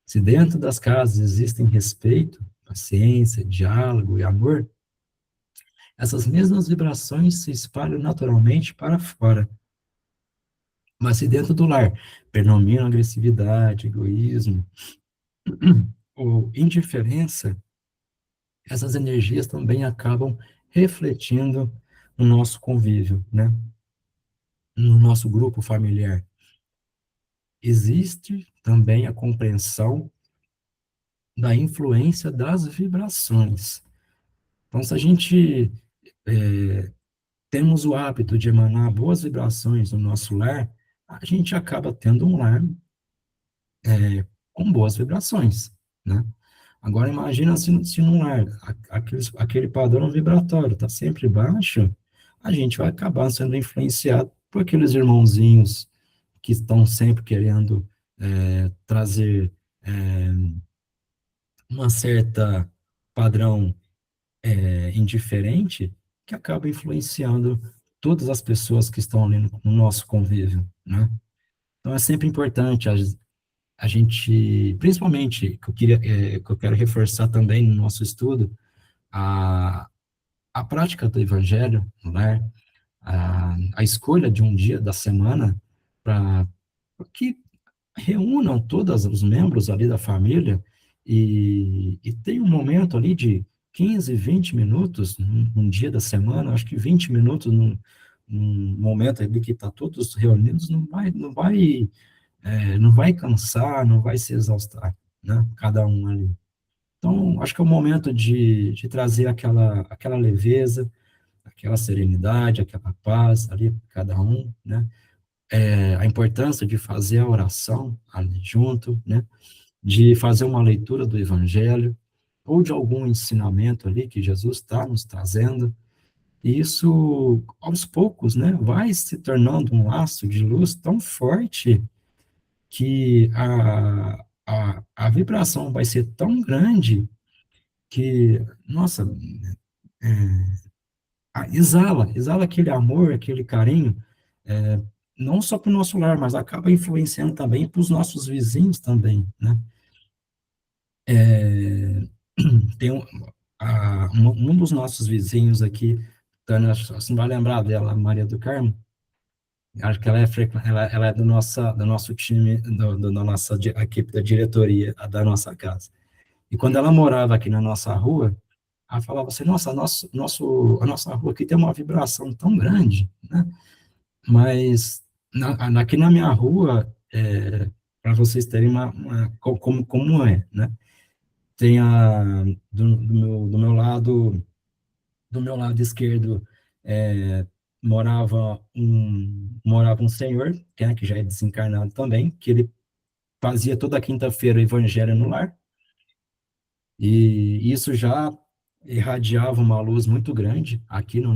Se dentro das casas existem respeito, paciência, diálogo e amor, essas mesmas vibrações se espalham naturalmente para fora. Mas se dentro do lar predomina agressividade, egoísmo ou indiferença, essas energias também acabam refletindo no nosso convívio, né? No nosso grupo familiar. Existe também a compreensão da influência das vibrações. Então, se a gente temos o hábito de emanar boas vibrações no nosso lar, a gente acaba tendo um lar com boas vibrações, né? Agora, imagina se num lar aquele padrão vibratório está sempre baixo, a gente vai acabar sendo influenciado por aqueles irmãozinhos que estão sempre querendo trazer uma certa padrão indiferente, que acaba influenciando todas as pessoas que estão ali no nosso convívio, né? Então, é sempre importante a gente, principalmente, que eu quero reforçar também no nosso estudo, a, a prática do Evangelho no lar, a escolha de um dia da semana para que reúnam todos os membros ali da família e tem um momento ali de 15, 20 minutos num dia da semana, acho que 20 minutos num momento ali que está todos reunidos, não vai cansar, não vai se exaustar, né? Cada um ali. Então, acho que é o momento de trazer aquela leveza, aquela serenidade, aquela paz ali para cada um, né? A importância de fazer a oração ali junto, né? De fazer uma leitura do Evangelho, ou de algum ensinamento ali que Jesus está nos trazendo, e isso, aos poucos, né, vai se tornando um laço de luz tão forte que a vibração vai ser tão grande que, nossa, exala aquele amor, aquele carinho, é, não só para o nosso lar, mas acaba influenciando também para os nossos vizinhos também, né? É, tem um dos nossos vizinhos aqui, Tânia, você não vai lembrar dela, Maria do Carmo, acho que ela é do nosso time, da nossa equipe da diretoria da nossa casa. E quando ela morava aqui na nossa rua, ela falava assim, nossa, a nossa rua aqui tem uma vibração tão grande, né? Mas aqui na minha rua, para vocês terem como é, né? Tem do meu lado esquerdo, morava um senhor, que já é desencarnado também, que ele fazia toda quinta-feira o evangelho no lar, e isso já irradiava uma luz muito grande aqui na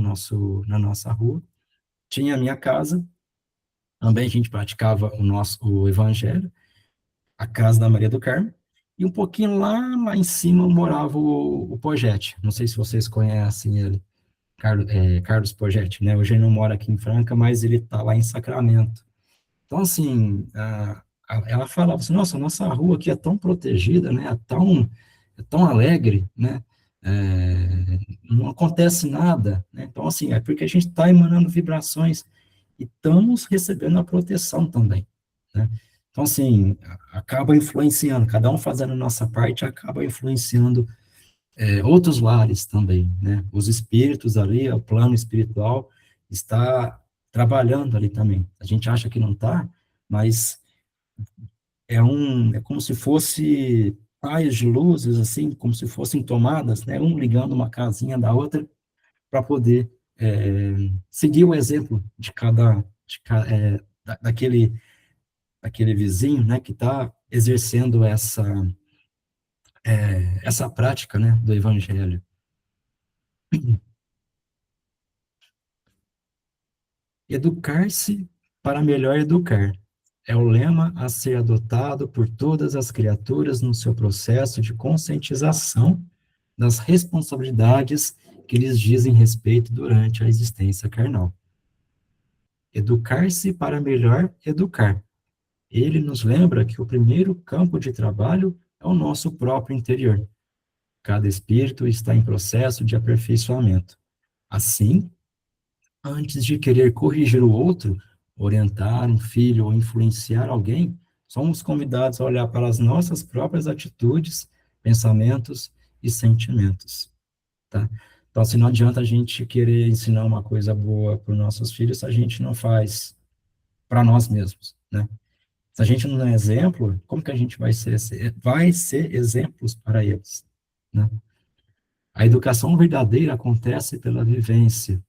nossa rua. Tinha a minha casa, também a gente praticava o evangelho, a casa da Maria do Carmo, e um pouquinho lá em cima morava o Pogete. Não sei se vocês conhecem ele, Carlos Pogete, né? Hoje ele não mora aqui em Franca, mas ele está lá em Sacramento. Então, assim, ela falava assim, nossa rua aqui é tão protegida, né? É tão alegre, né? Não acontece nada, né? Então, assim, é porque a gente está emanando vibrações e estamos recebendo a proteção também, né? Então, assim, acaba influenciando, cada um fazendo a nossa parte, acaba influenciando outros lares também, né? Os espíritos ali, o plano espiritual está trabalhando ali também. A gente acha que não está, mas é como se fosse raios de luzes, assim, como se fossem tomadas, né? Um ligando uma casinha da outra para poder seguir o exemplo daquele vizinho, né? Que está exercendo essa prática, né? Do evangelho. Educar-se para melhor educar. É o lema a ser adotado por todas as criaturas no seu processo de conscientização das responsabilidades que lhes dizem respeito durante a existência carnal. Educar-se para melhor educar. Ele nos lembra que o primeiro campo de trabalho é o nosso próprio interior. Cada espírito está em processo de aperfeiçoamento. Assim, antes de querer corrigir o outro, orientar um filho ou influenciar alguém, somos convidados a olhar para as nossas próprias atitudes, pensamentos e sentimentos, tá? Então, assim, não adianta a gente querer ensinar uma coisa boa para os nossos filhos se a gente não faz para nós mesmos, né? Se a gente não é exemplo, como que a gente vai ser exemplos para eles, né? A educação verdadeira acontece pela vivência.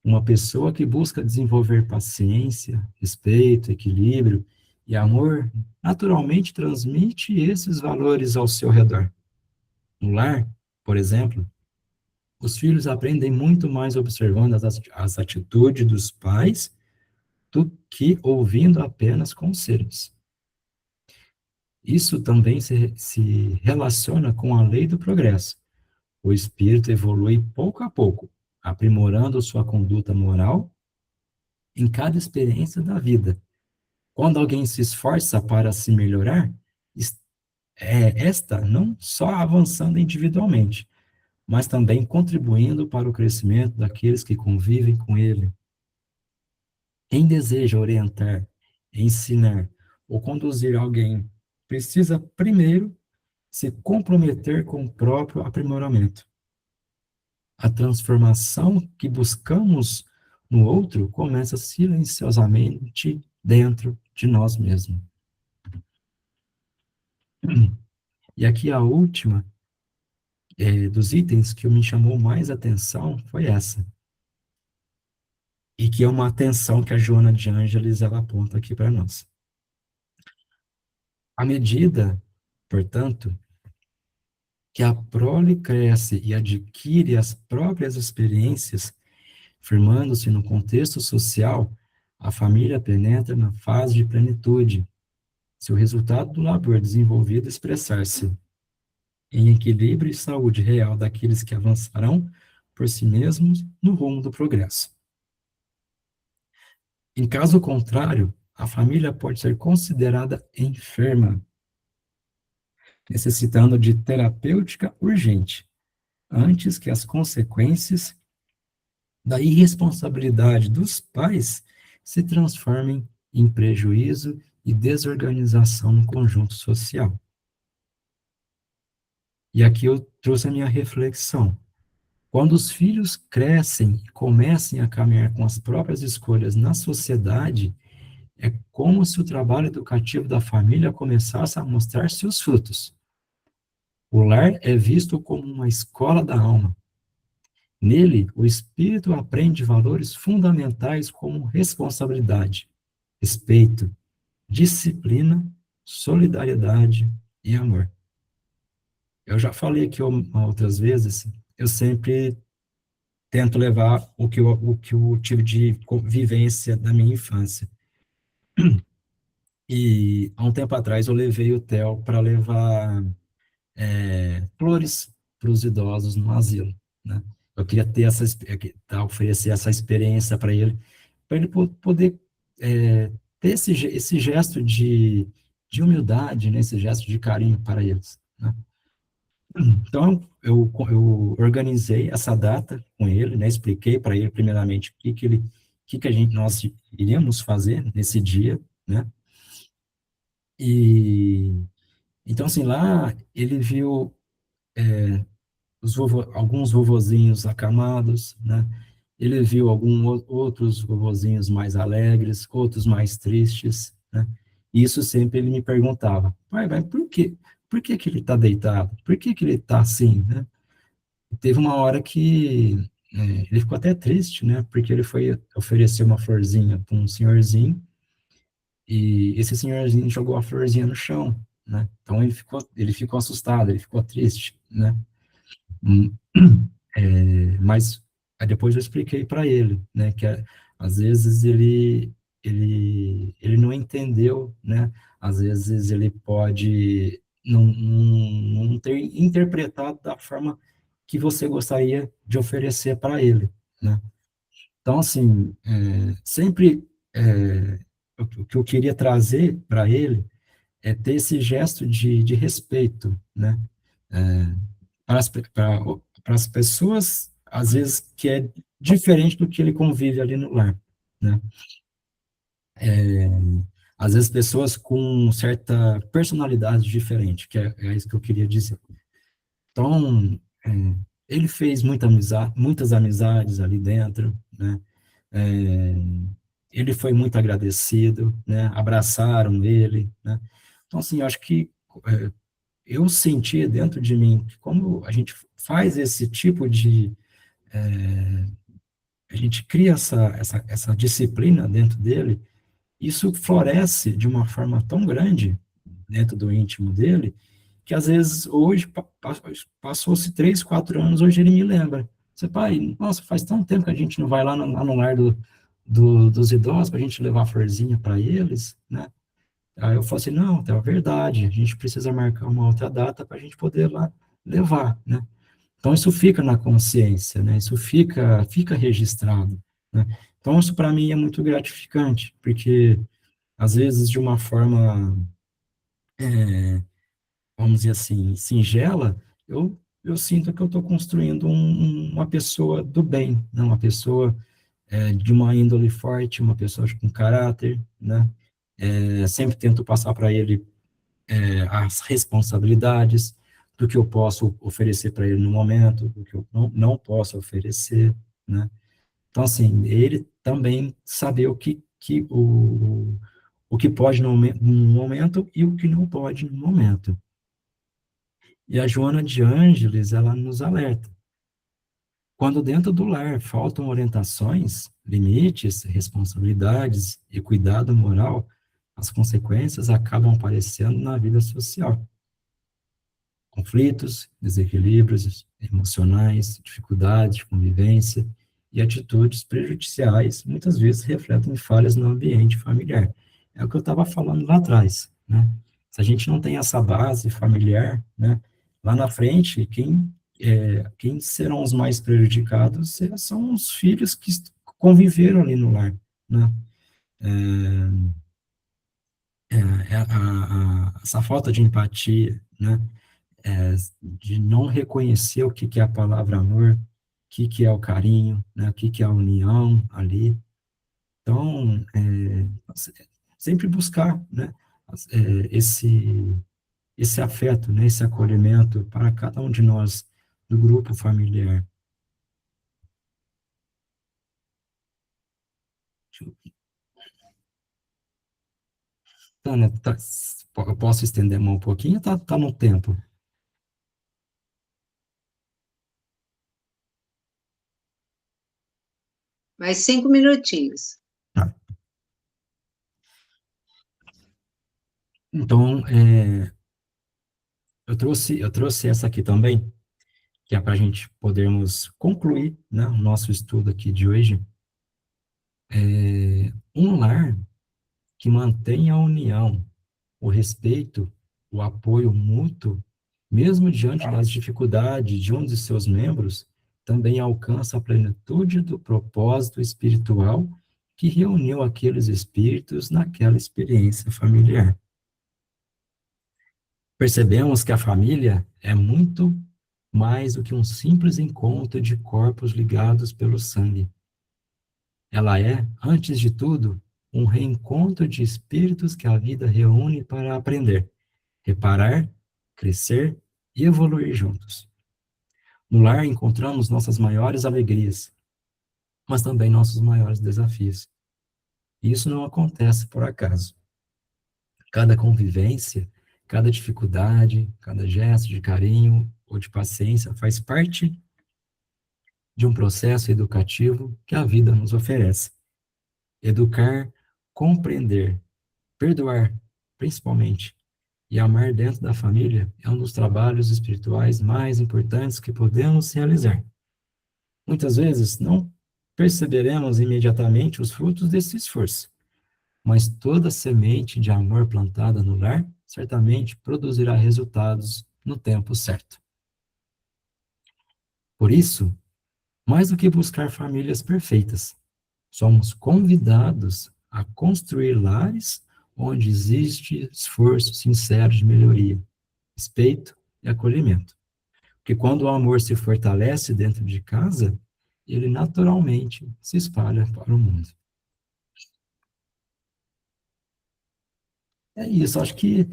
Uma pessoa que busca desenvolver paciência, respeito, equilíbrio e amor, naturalmente transmite esses valores ao seu redor. No lar, por exemplo, os filhos aprendem muito mais observando as atitudes dos pais do que ouvindo apenas conselhos. Isso também se relaciona com a lei do progresso. O espírito evolui pouco a pouco, aprimorando sua conduta moral em cada experiência da vida. Quando alguém se esforça para se melhorar, esta não só avançando individualmente, mas também contribuindo para o crescimento daqueles que convivem com ele. Quem deseja orientar, ensinar ou conduzir alguém precisa primeiro se comprometer com o próprio aprimoramento. A transformação que buscamos no outro começa silenciosamente dentro de nós mesmos. E aqui a última dos itens que me chamou mais atenção foi essa. E que é uma atenção que a Joana de Ângeles ela aponta aqui para nós. À medida, portanto, que a prole cresce e adquire as próprias experiências, firmando-se no contexto social, a família penetra na fase de plenitude, seu resultado do labor desenvolvido expressar-se em equilíbrio e saúde real daqueles que avançarão por si mesmos no rumo do progresso. Em caso contrário, a família pode ser considerada enferma, necessitando de terapêutica urgente, antes que as consequências da irresponsabilidade dos pais se transformem em prejuízo e desorganização no conjunto social. E aqui eu trouxe a minha reflexão. Quando os filhos crescem e começam a caminhar com as próprias escolhas na sociedade, é como se o trabalho educativo da família começasse a mostrar seus frutos. O lar é visto como uma escola da alma. Nele, o espírito aprende valores fundamentais como responsabilidade, respeito, disciplina, solidariedade e amor. Eu já falei aqui outras vezes, eu sempre tento levar o que eu tive de vivência da minha infância. E há um tempo atrás eu levei o Theo para levar flores para os idosos no asilo, né? Eu queria ter oferecer essa experiência para ele poder ter esse gesto de humildade, né? Esse gesto de carinho para eles, né? Então, eu organizei essa data com ele, né? Expliquei para ele, primeiramente, o que nós iríamos fazer nesse dia, né? E, então, assim, lá ele viu alguns vovozinhos acamados, né? Ele viu outros vovozinhos mais alegres, outros mais tristes, né? E isso sempre ele me perguntava, pai, por quê? Por que que ele está deitado? Por que que ele está assim, né? E teve uma hora que ele ficou até triste, né? Porque ele foi oferecer uma florzinha para um senhorzinho e esse senhorzinho jogou a florzinha no chão, né? Então ele ficou assustado, ele ficou triste, né? Mas aí depois eu expliquei para ele, né, que às vezes ele não entendeu, né, às vezes ele pode não ter interpretado da forma que você gostaria de oferecer para ele, né. Então, assim, sempre o que eu queria trazer para ele é ter esse gesto de respeito, né, para as pessoas, às vezes, que é diferente do que ele convive ali no lar, né? Às vezes, pessoas com certa personalidade diferente, que é isso que eu queria dizer. Então, ele fez muitas amizades ali dentro, né? Ele foi muito agradecido, né? Abraçaram ele, né? Então, assim, eu acho que eu senti dentro de mim que como a gente faz esse tipo a gente cria essa disciplina dentro dele, isso floresce de uma forma tão grande dentro do íntimo dele, que às vezes hoje, passou-se 3, 4 anos, hoje ele me lembra. Você, pai, nossa, faz tanto tempo que a gente não vai lá no lar dos idosos para a gente levar florzinha para eles, né? Aí eu falo assim, não, é verdade, a gente precisa marcar uma outra data para a gente poder lá levar, né? Então, isso fica na consciência, né? Isso fica registrado, né? Então, isso para mim é muito gratificante, porque, às vezes, de uma forma vamos dizer assim, singela, eu sinto que eu estou construindo uma pessoa do bem, né? Uma pessoa de uma índole forte, uma pessoa com caráter, né? Sempre tento passar para ele as responsabilidades do que eu posso oferecer para ele no momento, do que eu não posso oferecer, né? Então, assim, ele também saber o que pode no momento e o que não pode no momento. E a Joana de Ângeles, ela nos alerta. Quando dentro do lar faltam orientações, limites, responsabilidades e cuidado moral, as consequências acabam aparecendo na vida social. Conflitos, desequilíbrios emocionais, dificuldades de convivência e atitudes prejudiciais muitas vezes refletem falhas no ambiente familiar. É o que eu estava falando lá atrás, né? Se a gente não tem essa base familiar, né, lá na frente, quem serão os mais prejudicados são os filhos que conviveram ali no lar, né? Essa falta de empatia, né? De não reconhecer o que é a palavra amor, o que é o carinho, né? O que é a união ali. Então, sempre buscar, né? Esse afeto, né? Esse acolhimento para cada um de nós do grupo familiar. Tânia, eu posso estender a mão um pouquinho? Tá no tempo. Mais 5 minutinhos. Tá. Então, eu trouxe essa aqui também, que é para a gente podermos concluir, né, o nosso estudo aqui de hoje. Um lar que mantenha a união, o respeito, o apoio mútuo, mesmo diante das dificuldades de um de seus membros, também alcança a plenitude do propósito espiritual que reuniu aqueles espíritos naquela experiência familiar. Percebemos que a família é muito mais do que um simples encontro de corpos ligados pelo sangue. Ela é, antes de tudo, um reencontro de espíritos que a vida reúne para aprender, reparar, crescer e evoluir juntos. No lar encontramos nossas maiores alegrias, mas também nossos maiores desafios. E isso não acontece por acaso. Cada convivência, cada dificuldade, cada gesto de carinho ou de paciência faz parte de um processo educativo que a vida nos oferece. Educar, compreender, perdoar, principalmente, e amar dentro da família é um dos trabalhos espirituais mais importantes que podemos realizar. Muitas vezes não perceberemos imediatamente os frutos desse esforço, mas toda semente de amor plantada no lar certamente produzirá resultados no tempo certo. Por isso, mais do que buscar famílias perfeitas, somos convidados a construir lares onde existe esforço sincero de melhoria, respeito e acolhimento. Porque quando o amor se fortalece dentro de casa, ele naturalmente se espalha para o mundo. É isso, acho que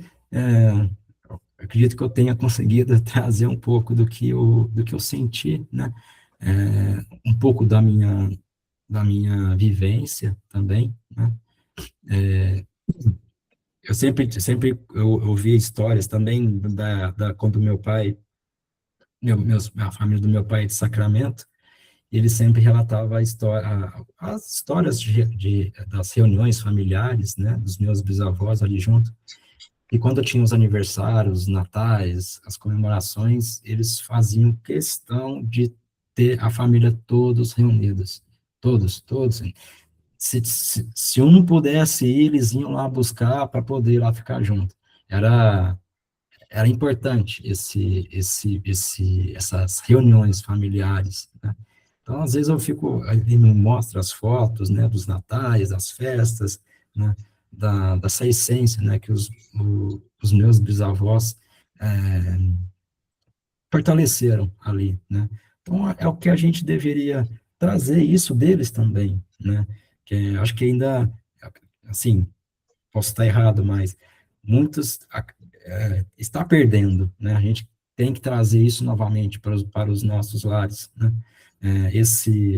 acredito que eu tenha conseguido trazer um pouco do que eu senti, né? Um pouco da minha vivência também, né? Eu sempre eu ouvi histórias também quando meu pai, a família do meu pai é de Sacramento, e ele sempre relatava as histórias das reuniões familiares, né, dos meus bisavós ali junto. E quando tinha os aniversários, os natais, as comemorações, eles faziam questão de ter a família todos reunidos. Todos. Se um não pudesse ir, eles iam lá buscar para poder ir lá ficar junto. Era importante essas reuniões familiares, né? Então, às vezes eu fico, ele me mostra as fotos, né, dos natais, das festas, né, dessa essência, né, que os meus bisavós fortaleceram ali, né? Então, é o que a gente deveria trazer isso deles também, né? Que acho que ainda, assim, posso estar errado, mas muitos está perdendo, né? A gente tem que trazer isso novamente para os nossos lares, né?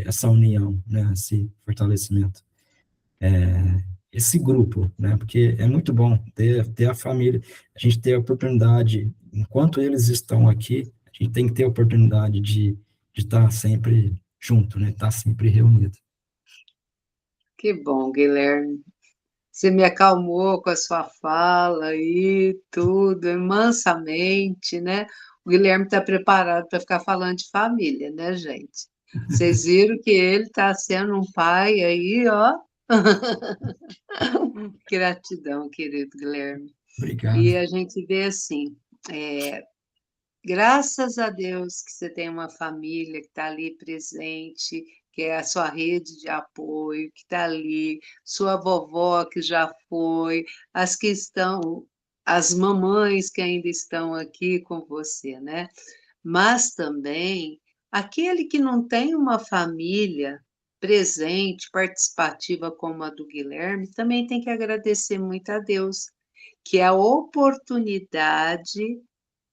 Essa união, né? Esse fortalecimento, esse grupo, né? Porque é muito bom ter a família, a gente ter a oportunidade, enquanto eles estão aqui, a gente tem que ter a oportunidade de estar sempre junto, né? Estar sempre reunido. Que bom, Guilherme. Você me acalmou com a sua fala e tudo, mansamente, né? O Guilherme está preparado para ficar falando de família, né, gente? Vocês viram que ele está sendo um pai aí, ó. Gratidão, querido Guilherme. Obrigado. E a gente vê assim, graças a Deus que você tem uma família que está ali presente, que é a sua rede de apoio, que está ali, sua vovó que já foi, as que estão, as mamães que ainda estão aqui com você, né? Mas também aquele que não tem uma família presente, participativa como a do Guilherme, também tem que agradecer muito a Deus, que é a oportunidade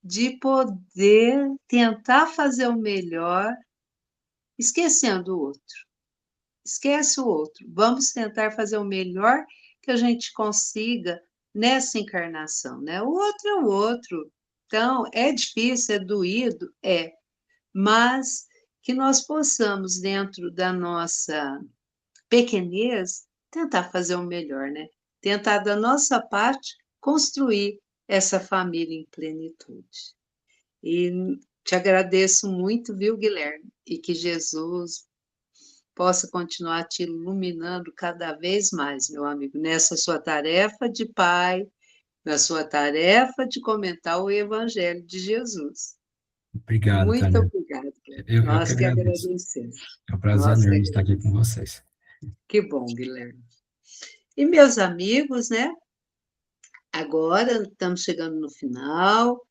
de poder tentar fazer o melhor, esquecendo o outro. Esquece o outro. Vamos tentar fazer o melhor que a gente consiga nessa encarnação, né? O outro é o outro. Então, é difícil, é doído, mas que nós possamos, dentro da nossa pequenez, tentar fazer o melhor, né? Tentar, da nossa parte, construir essa família em plenitude. E te agradeço muito, viu, Guilherme? E que Jesus possa continuar te iluminando cada vez mais, meu amigo, nessa sua tarefa de pai, na sua tarefa de comentar o Evangelho de Jesus. Obrigado, Muito Tânia. obrigada, Guilherme. Eu que Nós que agradeço. agradecemos. É um prazer Nós que enorme estar aqui com agradecemos. vocês. Que bom, Guilherme. E meus amigos, né? Agora estamos chegando no final.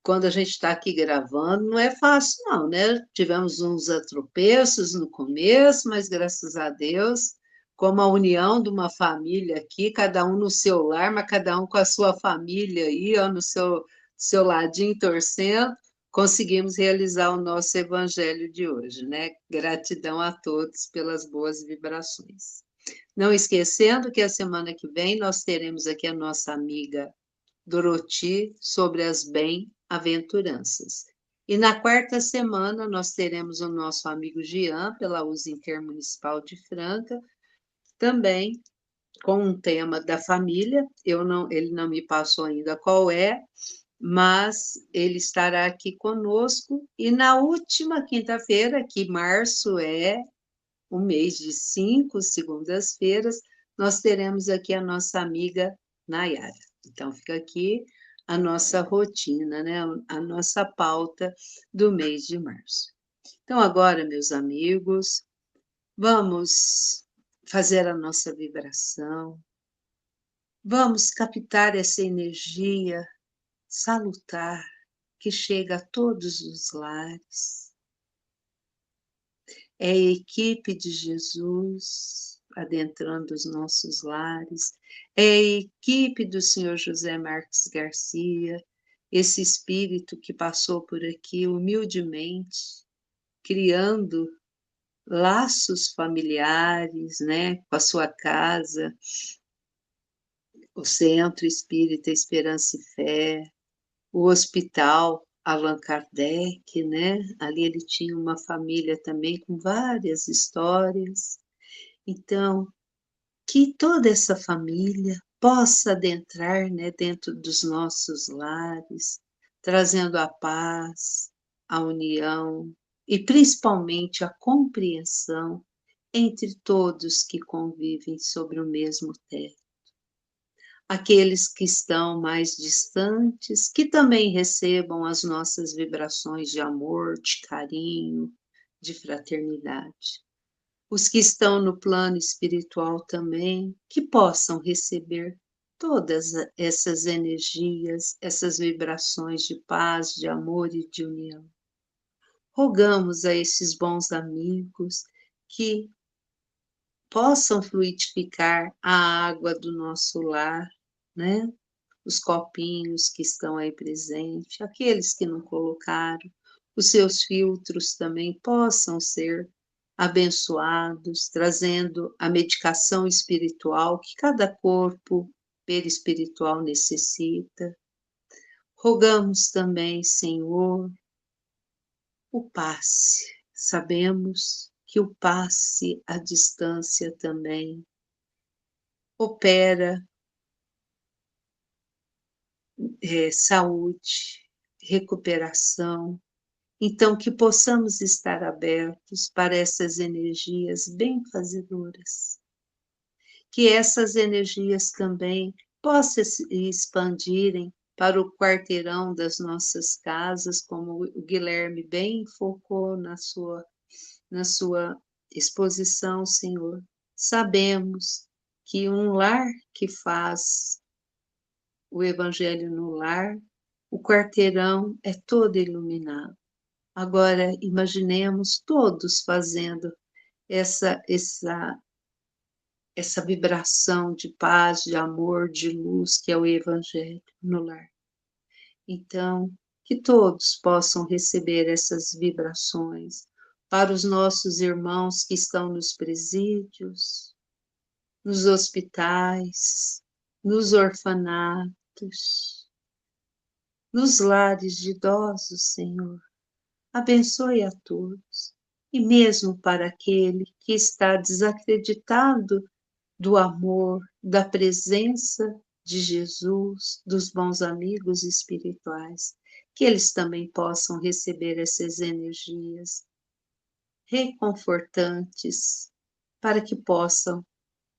Quando a gente está aqui gravando, não é fácil, não, né? Tivemos uns atropeços no começo, mas graças a Deus, como a união de uma família aqui, cada um no seu lar, mas cada um com a sua família aí, ó, no seu ladinho torcendo, conseguimos realizar o nosso evangelho de hoje, né? Gratidão a todos pelas boas vibrações. Não esquecendo que a semana que vem nós teremos aqui a nossa amiga Doroti sobre as bem-aventuranças. E na quarta semana nós teremos o nosso amigo Jean, pela USA Intermunicipal de Franca, também com um tema da família. Ele não me passou ainda qual é, mas ele estará aqui conosco. E na última quinta-feira, que março é o mês de 5 segundas-feiras, nós teremos aqui a nossa amiga Nayara. Então, fica aqui a nossa rotina, né? A nossa pauta do mês de março. Então, agora, meus amigos, vamos fazer a nossa vibração, vamos captar essa energia salutar que chega a todos os lares. É a equipe de Jesus adentrando os nossos lares, é a equipe do Senhor José Marques Garcia, esse espírito que passou por aqui humildemente, criando laços familiares, né, com a sua casa, o Centro Espírita Esperança e Fé, o Hospital Allan Kardec, né? Ali ele tinha uma família também com várias histórias. Então, que toda essa família possa adentrar, né, dentro dos nossos lares, trazendo a paz, a união e principalmente a compreensão entre todos que convivem sobre o mesmo teto. Aqueles que estão mais distantes, que também recebam as nossas vibrações de amor, de carinho, de fraternidade. os que estão no plano espiritual também, que possam receber todas essas energias, essas vibrações de paz, de amor e de união. Rogamos a esses bons amigos que possam fluidificar a água do nosso lar, né? Os copinhos que estão aí presentes, aqueles que não colocaram, os seus filtros também possam ser abençoados, trazendo a medicação espiritual que cada corpo perispiritual necessita. Rogamos também, Senhor, o passe. Sabemos que o passe à distância também opera saúde, recuperação. Então, que possamos estar abertos para essas energias benfazedoras. Que essas energias também possam se expandirem para o quarteirão das nossas casas, como o Guilherme bem focou na sua exposição, Senhor. Sabemos que um lar que faz o Evangelho no lar, o quarteirão é todo iluminado. Agora, imaginemos todos fazendo essa vibração de paz, de amor, de luz, que é o Evangelho no lar. Então, que todos possam receber essas vibrações para os nossos irmãos que estão nos presídios, nos hospitais, nos orfanatos, nos lares de idosos, Senhor. Abençoe a todos, e mesmo para aquele que está desacreditado do amor, da presença de Jesus, dos bons amigos espirituais, que eles também possam receber essas energias reconfortantes, para que possam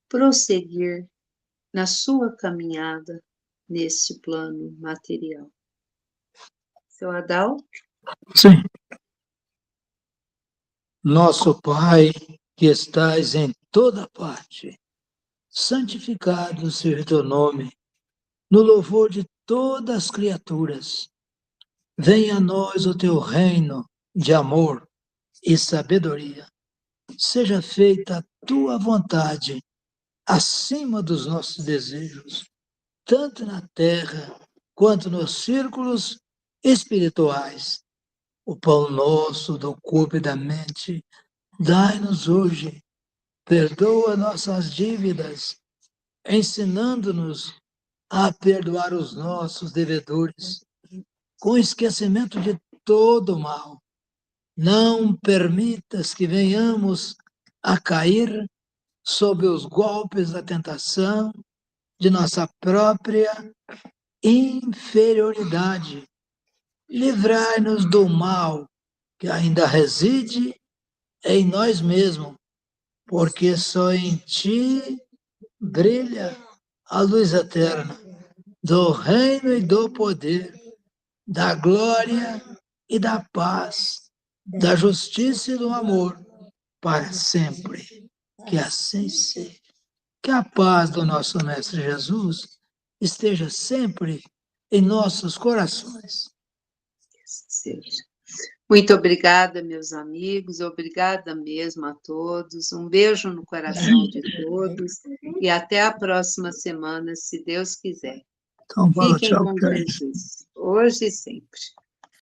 prosseguir na sua caminhada neste plano material. Seu Adalto? Sim. Nosso Pai, que estais em toda parte, santificado seja teu nome, no louvor de todas as criaturas. Venha a nós o teu reino de amor e sabedoria. Seja feita a tua vontade, acima dos nossos desejos, tanto na terra quanto nos círculos espirituais. O pão nosso do corpo e da mente, dai-nos hoje. Perdoa nossas dívidas, ensinando-nos a perdoar os nossos devedores, com esquecimento de todo o mal. Não permitas que venhamos a cair sob os golpes da tentação, de nossa própria inferioridade. Livrai-nos do mal que ainda reside em nós mesmos, porque só em ti brilha a luz eterna do reino e do poder, da glória e da paz, da justiça e do amor, para sempre. Que assim seja. Que a paz do nosso Mestre Jesus esteja sempre em nossos corações. Seja. Muito obrigada, meus amigos, obrigada mesmo a todos. Um beijo no coração de todos e até a próxima semana, se Deus quiser. Então, fala Fiquem tchau, com Jesus, hoje e sempre.